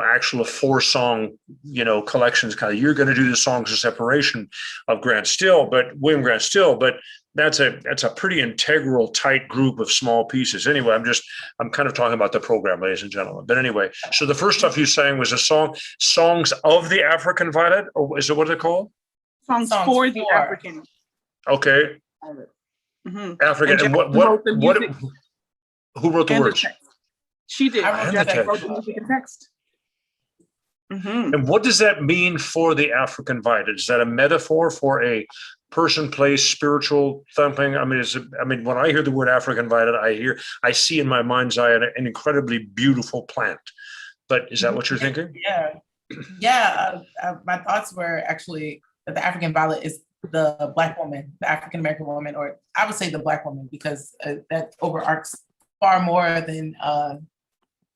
actual 4-song, collections. Kind of, you're going to do the songs of separation of William Grant Still, but that's a pretty integral, tight group of small pieces. Anyway, I'm kind of talking about the program, ladies and gentlemen. But anyway, so the first stuff you sang was songs of the African Violet, or is it what they're called? Songs for the African. Okay. Mm-hmm. African. And who wrote the words? She did. I wrote the music and text. Mm-hmm. And what does that mean for the African Violet? Is that a metaphor for a person, place, spiritual something? I mean, when I hear the word African violet, I see in my mind's eye an incredibly beautiful plant. But is that what you're thinking? Yeah. My thoughts were actually that the African violet is the Black woman, the African American woman, or I would say the Black woman, because that overarches far more than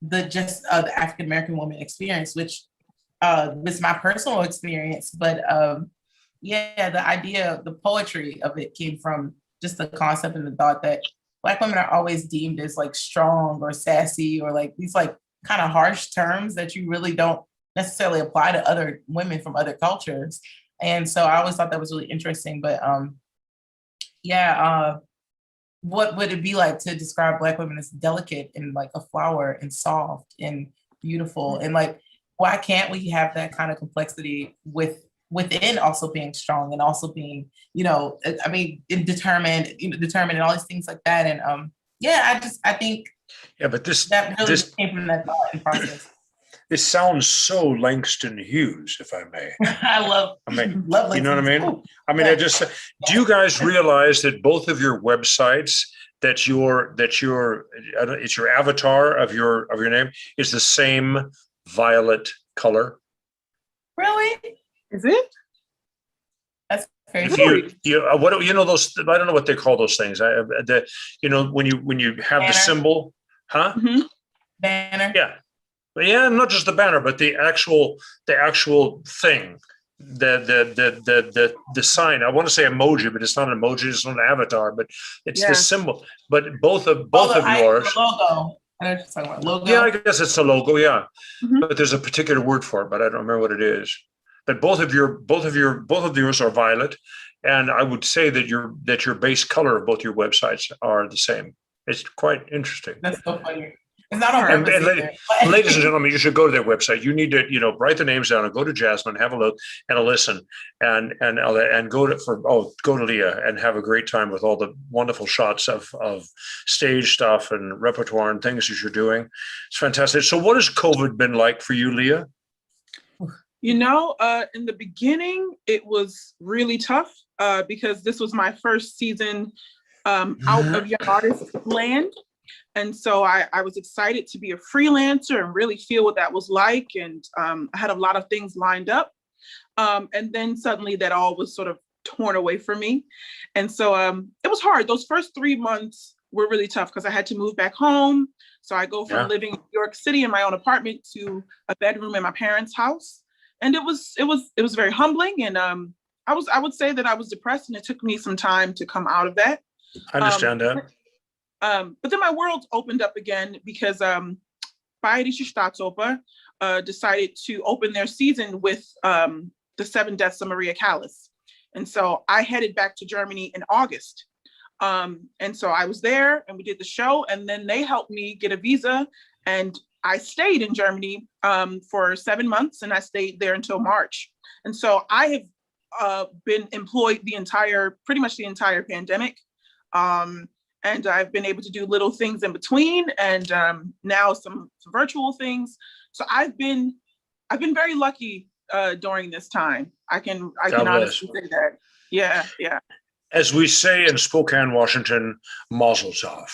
the African American woman experience, which was my personal experience. But the idea, the poetry of it came from just the concept and the thought that Black women are always deemed as like strong or sassy, or like these like kind of harsh terms that you really don't necessarily apply to other women from other cultures. And so I always thought that was really interesting. But what would it be like to describe Black women as delicate and like a flower and soft and beautiful? And like, why can't we have that kind of complexity within also being strong and also being, determined and all these things like that. And I think but this came from that thought and process. This sounds so Langston Hughes, if I may. love you Langston. know what I mean? Do you guys realize that both of your websites, it's your avatar of your name is the same violet color? Really? Is it? That's crazy. Those, I don't know what they call those things. When you have banner. The symbol, huh? Mm-hmm. Banner. Yeah, not just the banner, but the actual thing, the sign. I want to say emoji, but it's not an emoji. It's not an avatar, but it's the symbol. But both of yours. Logo. I know what you're talking about. Logo. Yeah, I guess it's a logo. Yeah, Mm-hmm. but there's a particular word for it, but I don't remember what it is. But both of yours are violet, and I would say that your base color of both your websites are the same. It's quite interesting. That's so funny. It's not on purpose. And ladies and gentlemen, you should go to their website. You need to, write the names down and go to Jasmine, have a look and a listen, and go to Leah and have a great time with all the wonderful shots of stage stuff and repertoire and things that you're doing. It's fantastic. So, what has COVID been like for you, Leah? In the beginning, it was really tough because this was my first season out of Young Artist land. And so I was excited to be a freelancer and really feel what that was like. And I had a lot of things lined up. And then suddenly that all was sort of torn away from me. And so it was hard. Those first 3 months were really tough because I had to move back home. So I go from living in New York City in my own apartment to a bedroom in my parents' house. And it was very humbling. And I would say that I was depressed, and it took me some time to come out of that. I understand that. But then my world opened up again because Bayerische Staatsoper decided to open their season with the 7 Deaths of Maria Callas. And so I headed back to Germany in August. And so I was there and we did the show, and then they helped me get a visa, and I stayed in Germany for 7 months, and I stayed there until March. And so I have been employed pretty much the entire pandemic. And I've been able to do little things in between, and now some virtual things. So I've been very lucky during this time. I can honestly say that. Yeah. As we say in Spokane, Washington, mazel tov.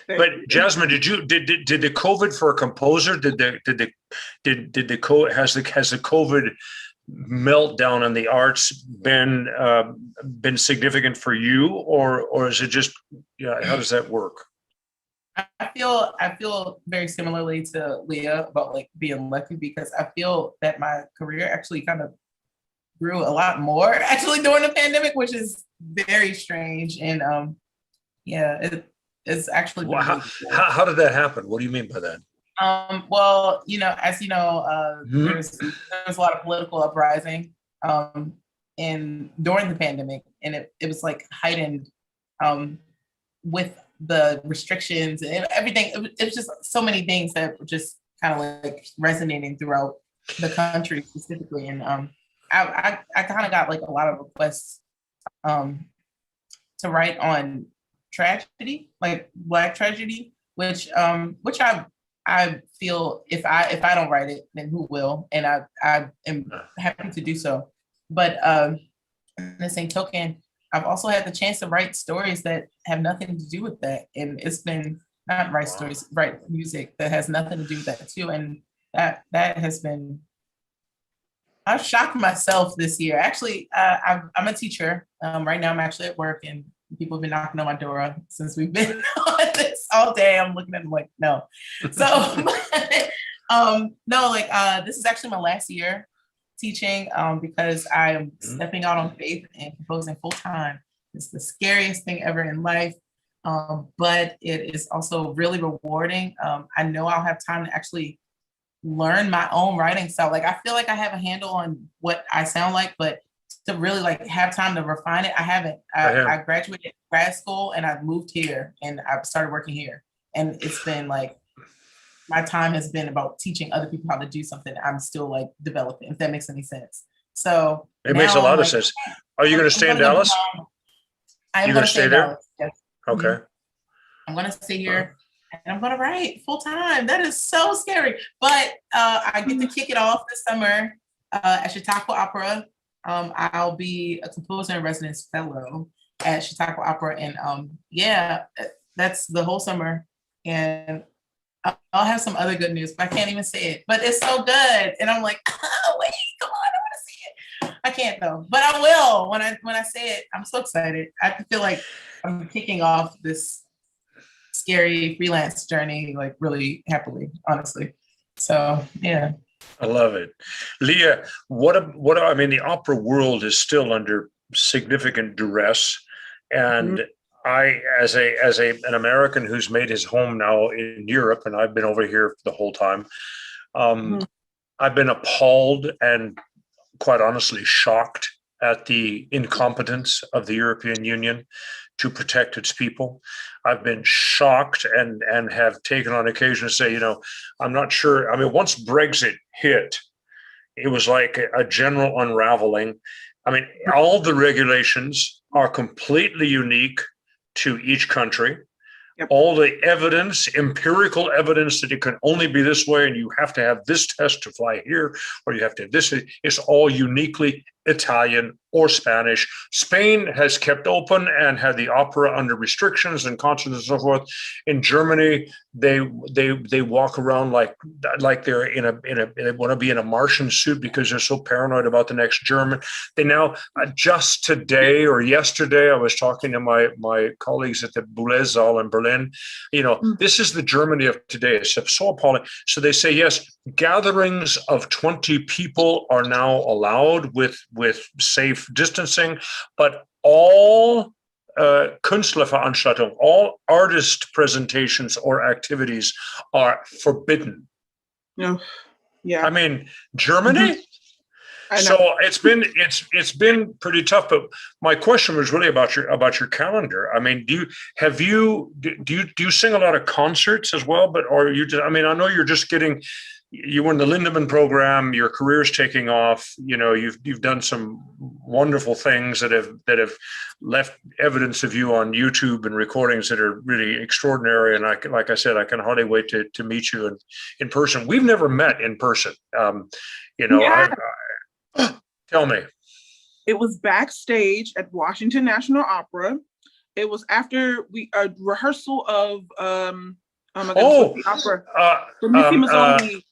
But Jasmine, has the COVID meltdown in the arts been significant for you, or is it just how does that work? I feel very similarly to Leah about like being lucky, because I feel that my career actually kind of grew a lot more actually during the pandemic, which is very strange. And it's actually how did that happen? What do you mean by that? Well, as you know, there's a lot of political uprising during the pandemic, and it was like heightened with the restrictions and everything. It was just so many things that were just kind of like resonating throughout the country specifically. And I kind of got like a lot of requests to write on tragedy, like Black tragedy, which I I feel if I don't write it, then who will? And I am happy to do so. But in the same token, I've also had the chance to write stories that have nothing to do with that. And it's been not write stories, write music that has nothing to do with that too. And that has been, I've shocked myself this year. Actually, I'm a teacher. Right now I'm actually at work and people have been knocking on my door since we've been on this all day. I'm looking at them like, no. So, no, like this is actually my last year teaching because I am stepping out on faith and composing full time. It's the scariest thing ever in life, but it is also really rewarding. I know I'll have time to actually learn my own writing style. Like I feel like I have a handle on what I sound like, but to really like have time to refine it, I haven't. I graduated grad school and I moved here and I started working here. And it's been like, my time has been about teaching other people how to do something I'm still like developing, if that makes any sense. So it makes a lot of sense. Are you going to stay in Dallas? I'm going to stay there. Yes. Okay. I'm going to stay here and I'm going to write full time. That is so scary. But I get to kick it off this summer at Chautauqua Opera. I'll be a composer in residence fellow at Chautauqua Opera. And yeah, that's the whole summer. And I'll have some other good news, but I can't even say it. But it's so good. And I'm like, oh, wait, come on, I want to see it. I can't though, but I will when I say it. I'm so excited. I feel like I'm kicking off this scary freelance journey, like really happily, honestly. So yeah. I love it. Leah, I mean, the opera world is still under significant duress. And I, as an American who's made his home now in Europe, and I've been over here the whole time, I've been appalled and quite honestly shocked at the incompetence of the European Union to protect its people. I've been shocked and have taken on occasion to say, you know, I'm not sure. I mean, once Brexit hit, it was like a general unraveling. I mean, all the regulations are completely unique to each country. Yep. All the evidence, empirical evidence that it can only be this way and you have to have this test to fly here, or you have to have this, it's all uniquely Italian or Spanish. Spain has kept open and had the opera under restrictions and concerts and so forth. In Germany, they walk around like they're they want to be in a Martian suit because they're so paranoid about the next German. They now, just today or yesterday, I was talking to my colleagues at the Boulez Saal in Berlin. You know, this is the Germany of today. It's so appalling. So they say, yes, gatherings of 20 people are now allowed with safe distancing, but all Künstlerveranstaltungen, all artist presentations or activities are forbidden. No, yeah. I mean, Germany. So it's been pretty tough. But my question was really about your calendar. I mean, do you sing a lot of concerts as well? But or you just, I mean, I know you were in the Lindemann program, your career's taking off, you know, you've done some wonderful things that have left evidence of you on YouTube and recordings that are really extraordinary. And like I said, I can hardly wait to meet you in person. We've never met in person. You know, yeah. Tell me. It was backstage at Washington National Opera. It was after a rehearsal of the opera. The Missy Mazzoli.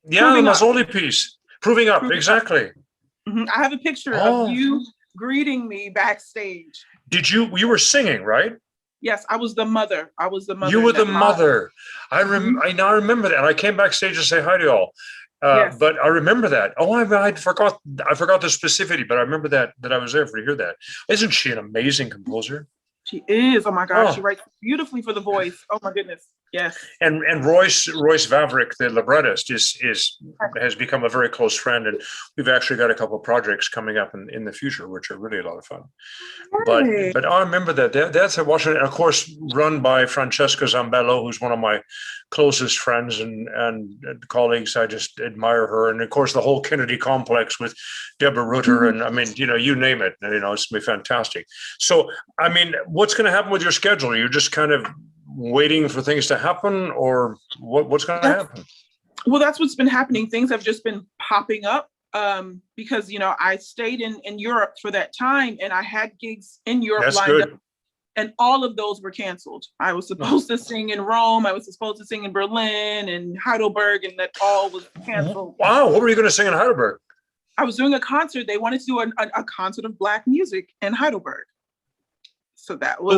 Yeah, the Mazzoli piece, Proving Up, exactly. I have a picture of you greeting me backstage. Did you were singing, right? Yes, I was the mother. You were the mother. I now remember that. And I came backstage to say hi to y'all. Yes. But I remember that. Oh, I forgot the specificity, but I remember that I was there to hear that. Isn't she an amazing composer? She is. Oh my gosh, she writes beautifully for the voice. Oh my goodness. Yes. And Royce Vavrick, the librettist, has become a very close friend, and we've actually got a couple of projects coming up in the future, which are really a lot of fun. Right. But I remember that's at Washington, of course, run by Francesca Zambello, who's one of my closest friends and colleagues. I just admire her, and of course the whole Kennedy complex with Deborah Rutter, and I mean, you know, you name it, and you know, it's gonna be fantastic. So, I mean, what's going to happen with your schedule? You're just kind of waiting for things to happen, or what's going to happen? Well, that's what's been happening. Things have just been popping up because, you know, I stayed in Europe for that time, and I had gigs in Europe lined up, and all of those were canceled. I was supposed to sing in Rome. I was supposed to sing in Berlin and Heidelberg, and that all was canceled. Wow. What were you going to sing in Heidelberg? I was doing a concert. They wanted to do a concert of Black music in Heidelberg. So that was...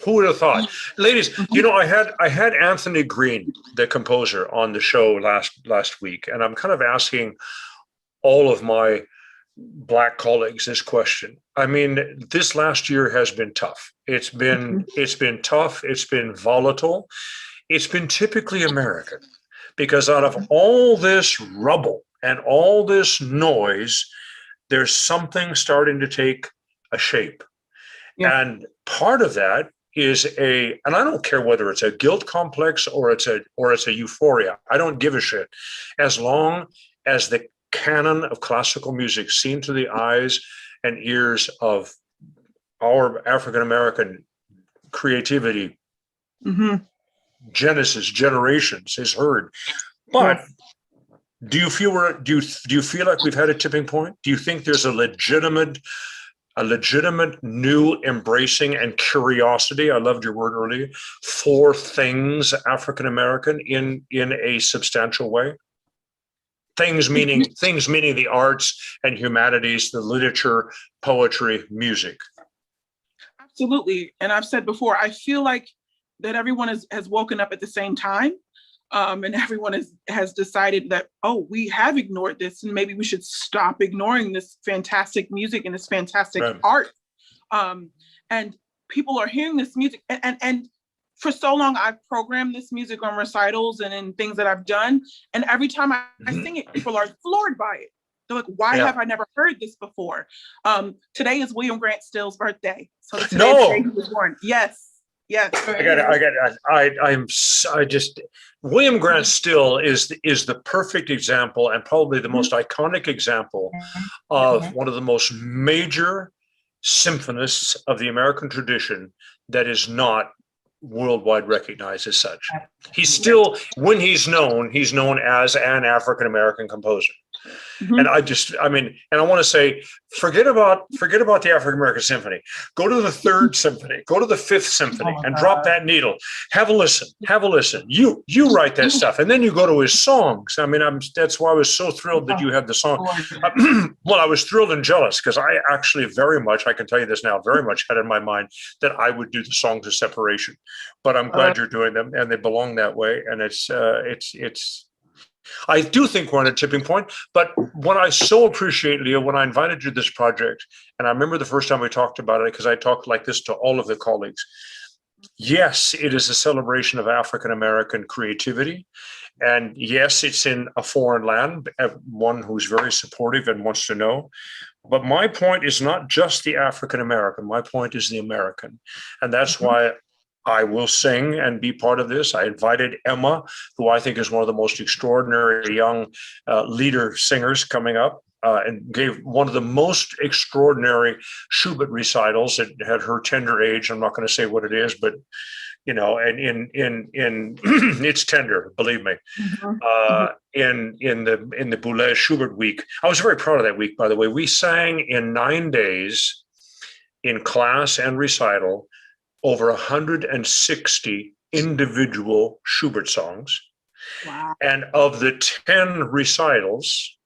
Who would have thought? Ladies, you know, I had Anthony Green, the composer, on the show last week, and I'm kind of asking all of my Black colleagues this question. I mean, this last year has been tough. It's been tough. It's been volatile. It's been typically American, because out of all this rubble and all this noise, there's something starting to take a shape. Yeah. And part of that is and I don't care whether it's a guilt complex or it's a euphoria. I don't give a shit. As long as the canon of classical music seen through the eyes and ears of our African-American creativity, generations is heard. But do you feel like we've had a tipping point? Do you think there's a legitimate new embracing and curiosity, I loved your word earlier, for things African-American in a substantial way? Things meaning the arts and humanities, the literature, poetry, music. Absolutely. And I've said before, I feel like that everyone has woken up at the same time. And everyone has decided that, oh, we have ignored this, and maybe we should stop ignoring this fantastic music and this fantastic art. And people are hearing this music. And for so long, I've programmed this music on recitals and in things that I've done. And every time I sing it, people are floored by it. They're like, why have I never heard this before? Today is William Grant Still's birthday. So the day he was born. Yes. William Grant Still is the perfect example, and probably the most iconic example of one of the most major symphonists of the American tradition that is not worldwide recognized as such. He's still, when he's known as an African-American composer. And I want to say, forget about the African-American Symphony. Go to the Third Symphony, go to the Fifth Symphony, and drop that needle. Have a listen. You write that stuff, and then you go to his songs. I mean, that's why I was so thrilled that you had the song. Well, I was thrilled and jealous, because I actually I can tell you this now, very much had in my mind that I would do the songs of separation. But I'm glad you're doing them, and they belong that way. And it's. I do think we're on a tipping point, but what I so appreciate, Leah, when I invited you to this project, and I remember the first time we talked about it, because I talked like this to all of the colleagues. Yes, it is a celebration of African-American creativity. And yes, it's in a foreign land, one who's very supportive and wants to know. But my point is not just the African-American. My point is the American. And that's why I will sing and be part of this. I invited Emma, who I think is one of the most extraordinary young leader singers coming up, and gave one of the most extraordinary Schubert recitals at her tender age. I'm not going to say what it is, but you know, and in it's tender, believe me. In the Boulez Schubert week, I was very proud of that week. By the way, we sang in 9 days in class and recital over 160 individual Schubert songs. Wow. And of the 10 recitals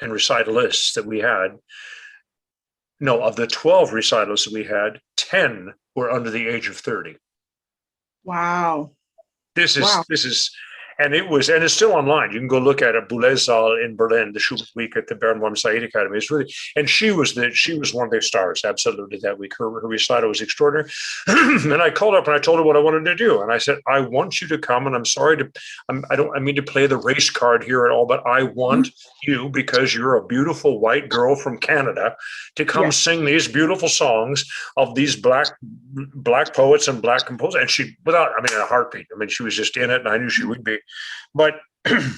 and recitalists that we had, of the 12 recitals that we had, 10 were under the age of 30. Wow. This is, and it's still online. You can go look at it, Boulez in Berlin, the Schubert week at the Baron Said Academy. It's really, and she was one of the stars, absolutely, that week. Her recital was extraordinary. And I called up and I told her what I wanted to do. And I said, I want you to come, and I'm sorry I mean to play the race card here at all, but I want you, because you're a beautiful white girl from Canada, to come sing these beautiful songs of these black poets and black composers. And she, in a heartbeat. I mean, she was just in it, and I knew she would be. But that's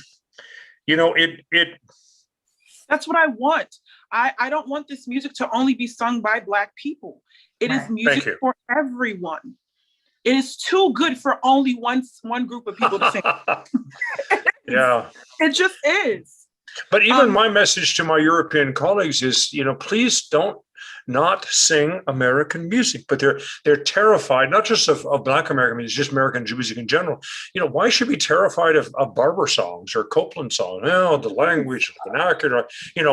what I want. I don't want this music to only be sung by Black people. It is music for everyone. It is too good for only one group of people to sing. Yeah. It just is. But even my message to my European colleagues is, please don't not sing American music. But they're terrified, not just of Black American music, just American music in general. Why should we be terrified of Barber songs or Copeland songs? The language, the vernacular.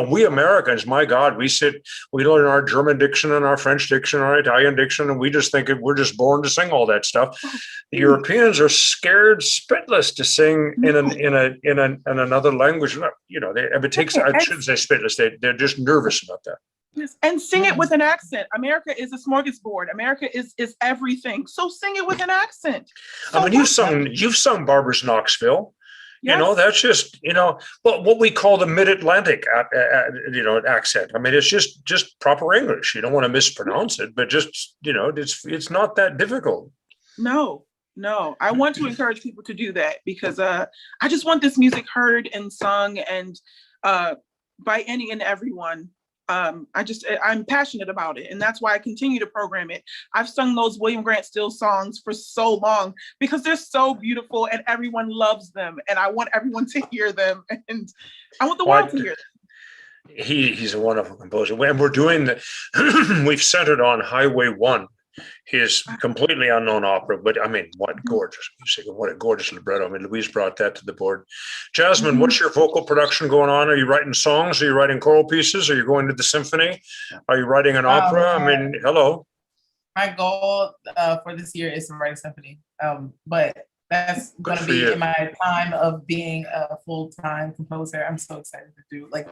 We Americans, my God, we learn our German diction and our French diction, our Italian diction, and we just think we're just born to sing all that stuff. The Europeans are scared spitless to sing in another language. It takes, I shouldn't say spitless. They're just nervous about that. Yes. And sing it with an accent. America is a smorgasbord. America is everything. So sing it with an accent. So you've sung Barbara's Knoxville. Yes. That's just, what we call the mid-Atlantic, accent. It's just proper English. You don't want to mispronounce it, but just, it's not that difficult. No. I want to encourage people to do that because I just want this music heard and sung and by any and everyone. I'm passionate about it. And that's why I continue to program it. I've sung those William Grant Still songs for so long because they're so beautiful and everyone loves them. And I want everyone to hear them. And I want the world to hear them. He's a wonderful composer. And we're doing we've centered on Highway 1, his completely unknown opera, but what gorgeous music and what a gorgeous libretto. Louise brought that to the board. Jasmine, what's your vocal production going on? Are you writing songs? Are you writing choral pieces? Are you going to the symphony? Are you writing an opera? Hello. My goal for this year is to write a symphony, but that's going to be in my time of being a full-time composer. I'm so excited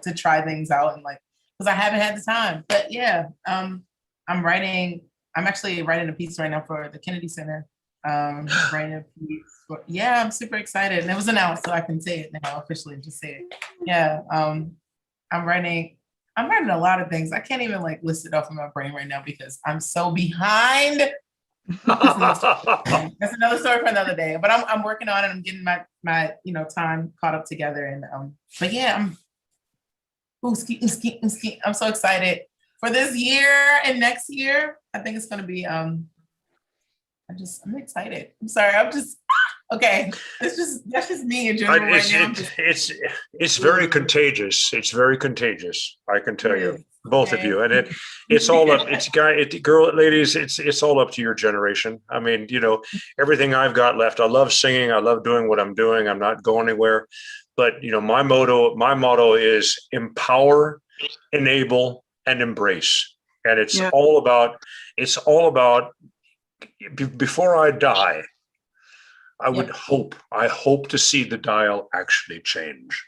to try things out and because I haven't had the time. But yeah, I'm actually writing a piece right now for the Kennedy Center. I'm super excited. And it was announced, so I can say it now officially, just say it. Yeah, I'm writing a lot of things. I can't even list it off in my brain right now because I'm so behind. That's another story for another day. But I'm working on it. I'm getting my time caught up together. And but yeah, I'm so excited for this year and next year. I think it's going to be, I'm excited. I'm sorry. Okay. That's just me in general right now. It's very contagious. It's very contagious. I can tell you, both of you. And it's all up. Ladies, it's all up to your generation. Everything I've got left. I love singing. I love doing what I'm doing. I'm not going anywhere. But, my motto is empower, enable, and embrace. And it's all about, before I die, I hope to see the dial actually change.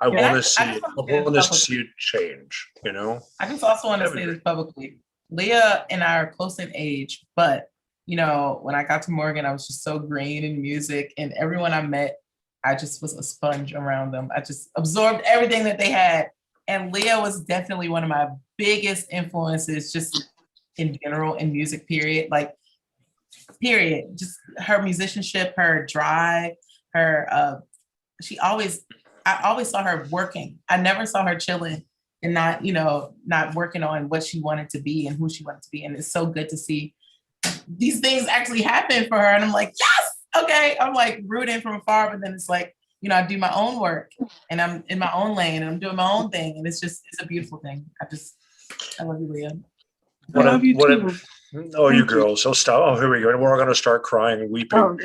I want to see it change, I just also want to say this publicly. Leah and I are close in age, but when I got to Morgan, I was just so green in music, and everyone I met, I just was a sponge around them. I just absorbed everything that they had. And Leah was definitely one of my biggest influences just in general in music, period. Just her musicianship, her drive, I always saw her working. I never saw her chilling and not working on what she wanted to be and who she wanted to be. And it's so good to see these things actually happen for her. And I'm like, yes, okay. I'm rooting from afar, but then it's I do my own work and I'm in my own lane and I'm doing my own thing. And it's a beautiful thing. I love you, Leah. I love you too. You girls. So stop. Oh, here we go. We're all going to start crying and weeping.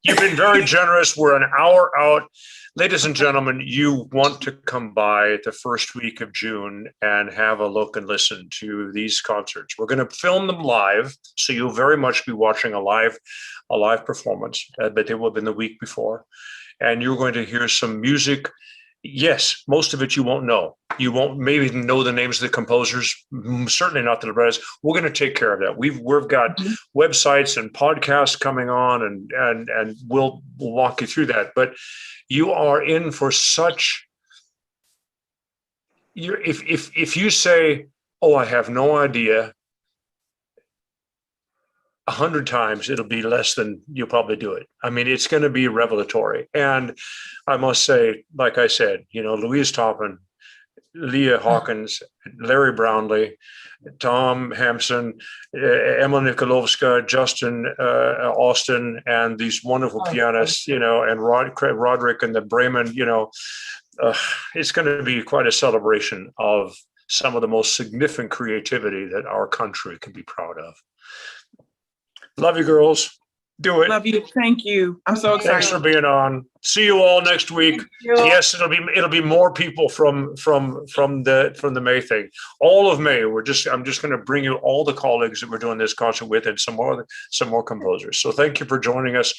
You've been very generous. We're an hour out. Ladies and gentlemen, you want to come by the first week of June and have a look and listen to these concerts. We're going to film them live. So you'll very much be watching a live performance, but they will have been the week before. And you're going to hear some music. Yes, most of it you won't know. You won't maybe even know the names of the composers, certainly not the librettos. We're going to take care of that. We've got websites and podcasts coming on, and we'll walk you through that. But you are in for if you say, oh, I have no idea, 100 times, it'll be less than you'll probably do it. It's going to be revelatory. And I must say, like I said, Louise Toppin, Leah Hawkins, Larry Brownlee, Tom Hampson, Emma Nikolovska, Justin Austin, and these wonderful pianists, you know, and Roderick and the Bremen, you know, it's going to be quite a celebration of some of the most significant creativity that our country can be proud of. Love you, girls. Do it. Love you. Thank you. I'm so excited. Thanks for being on. See you all next week. Yes, it'll be more people from the May thing. All of May. I'm just going to bring you all the colleagues that we're doing this concert with, and some more composers. So thank you for joining us.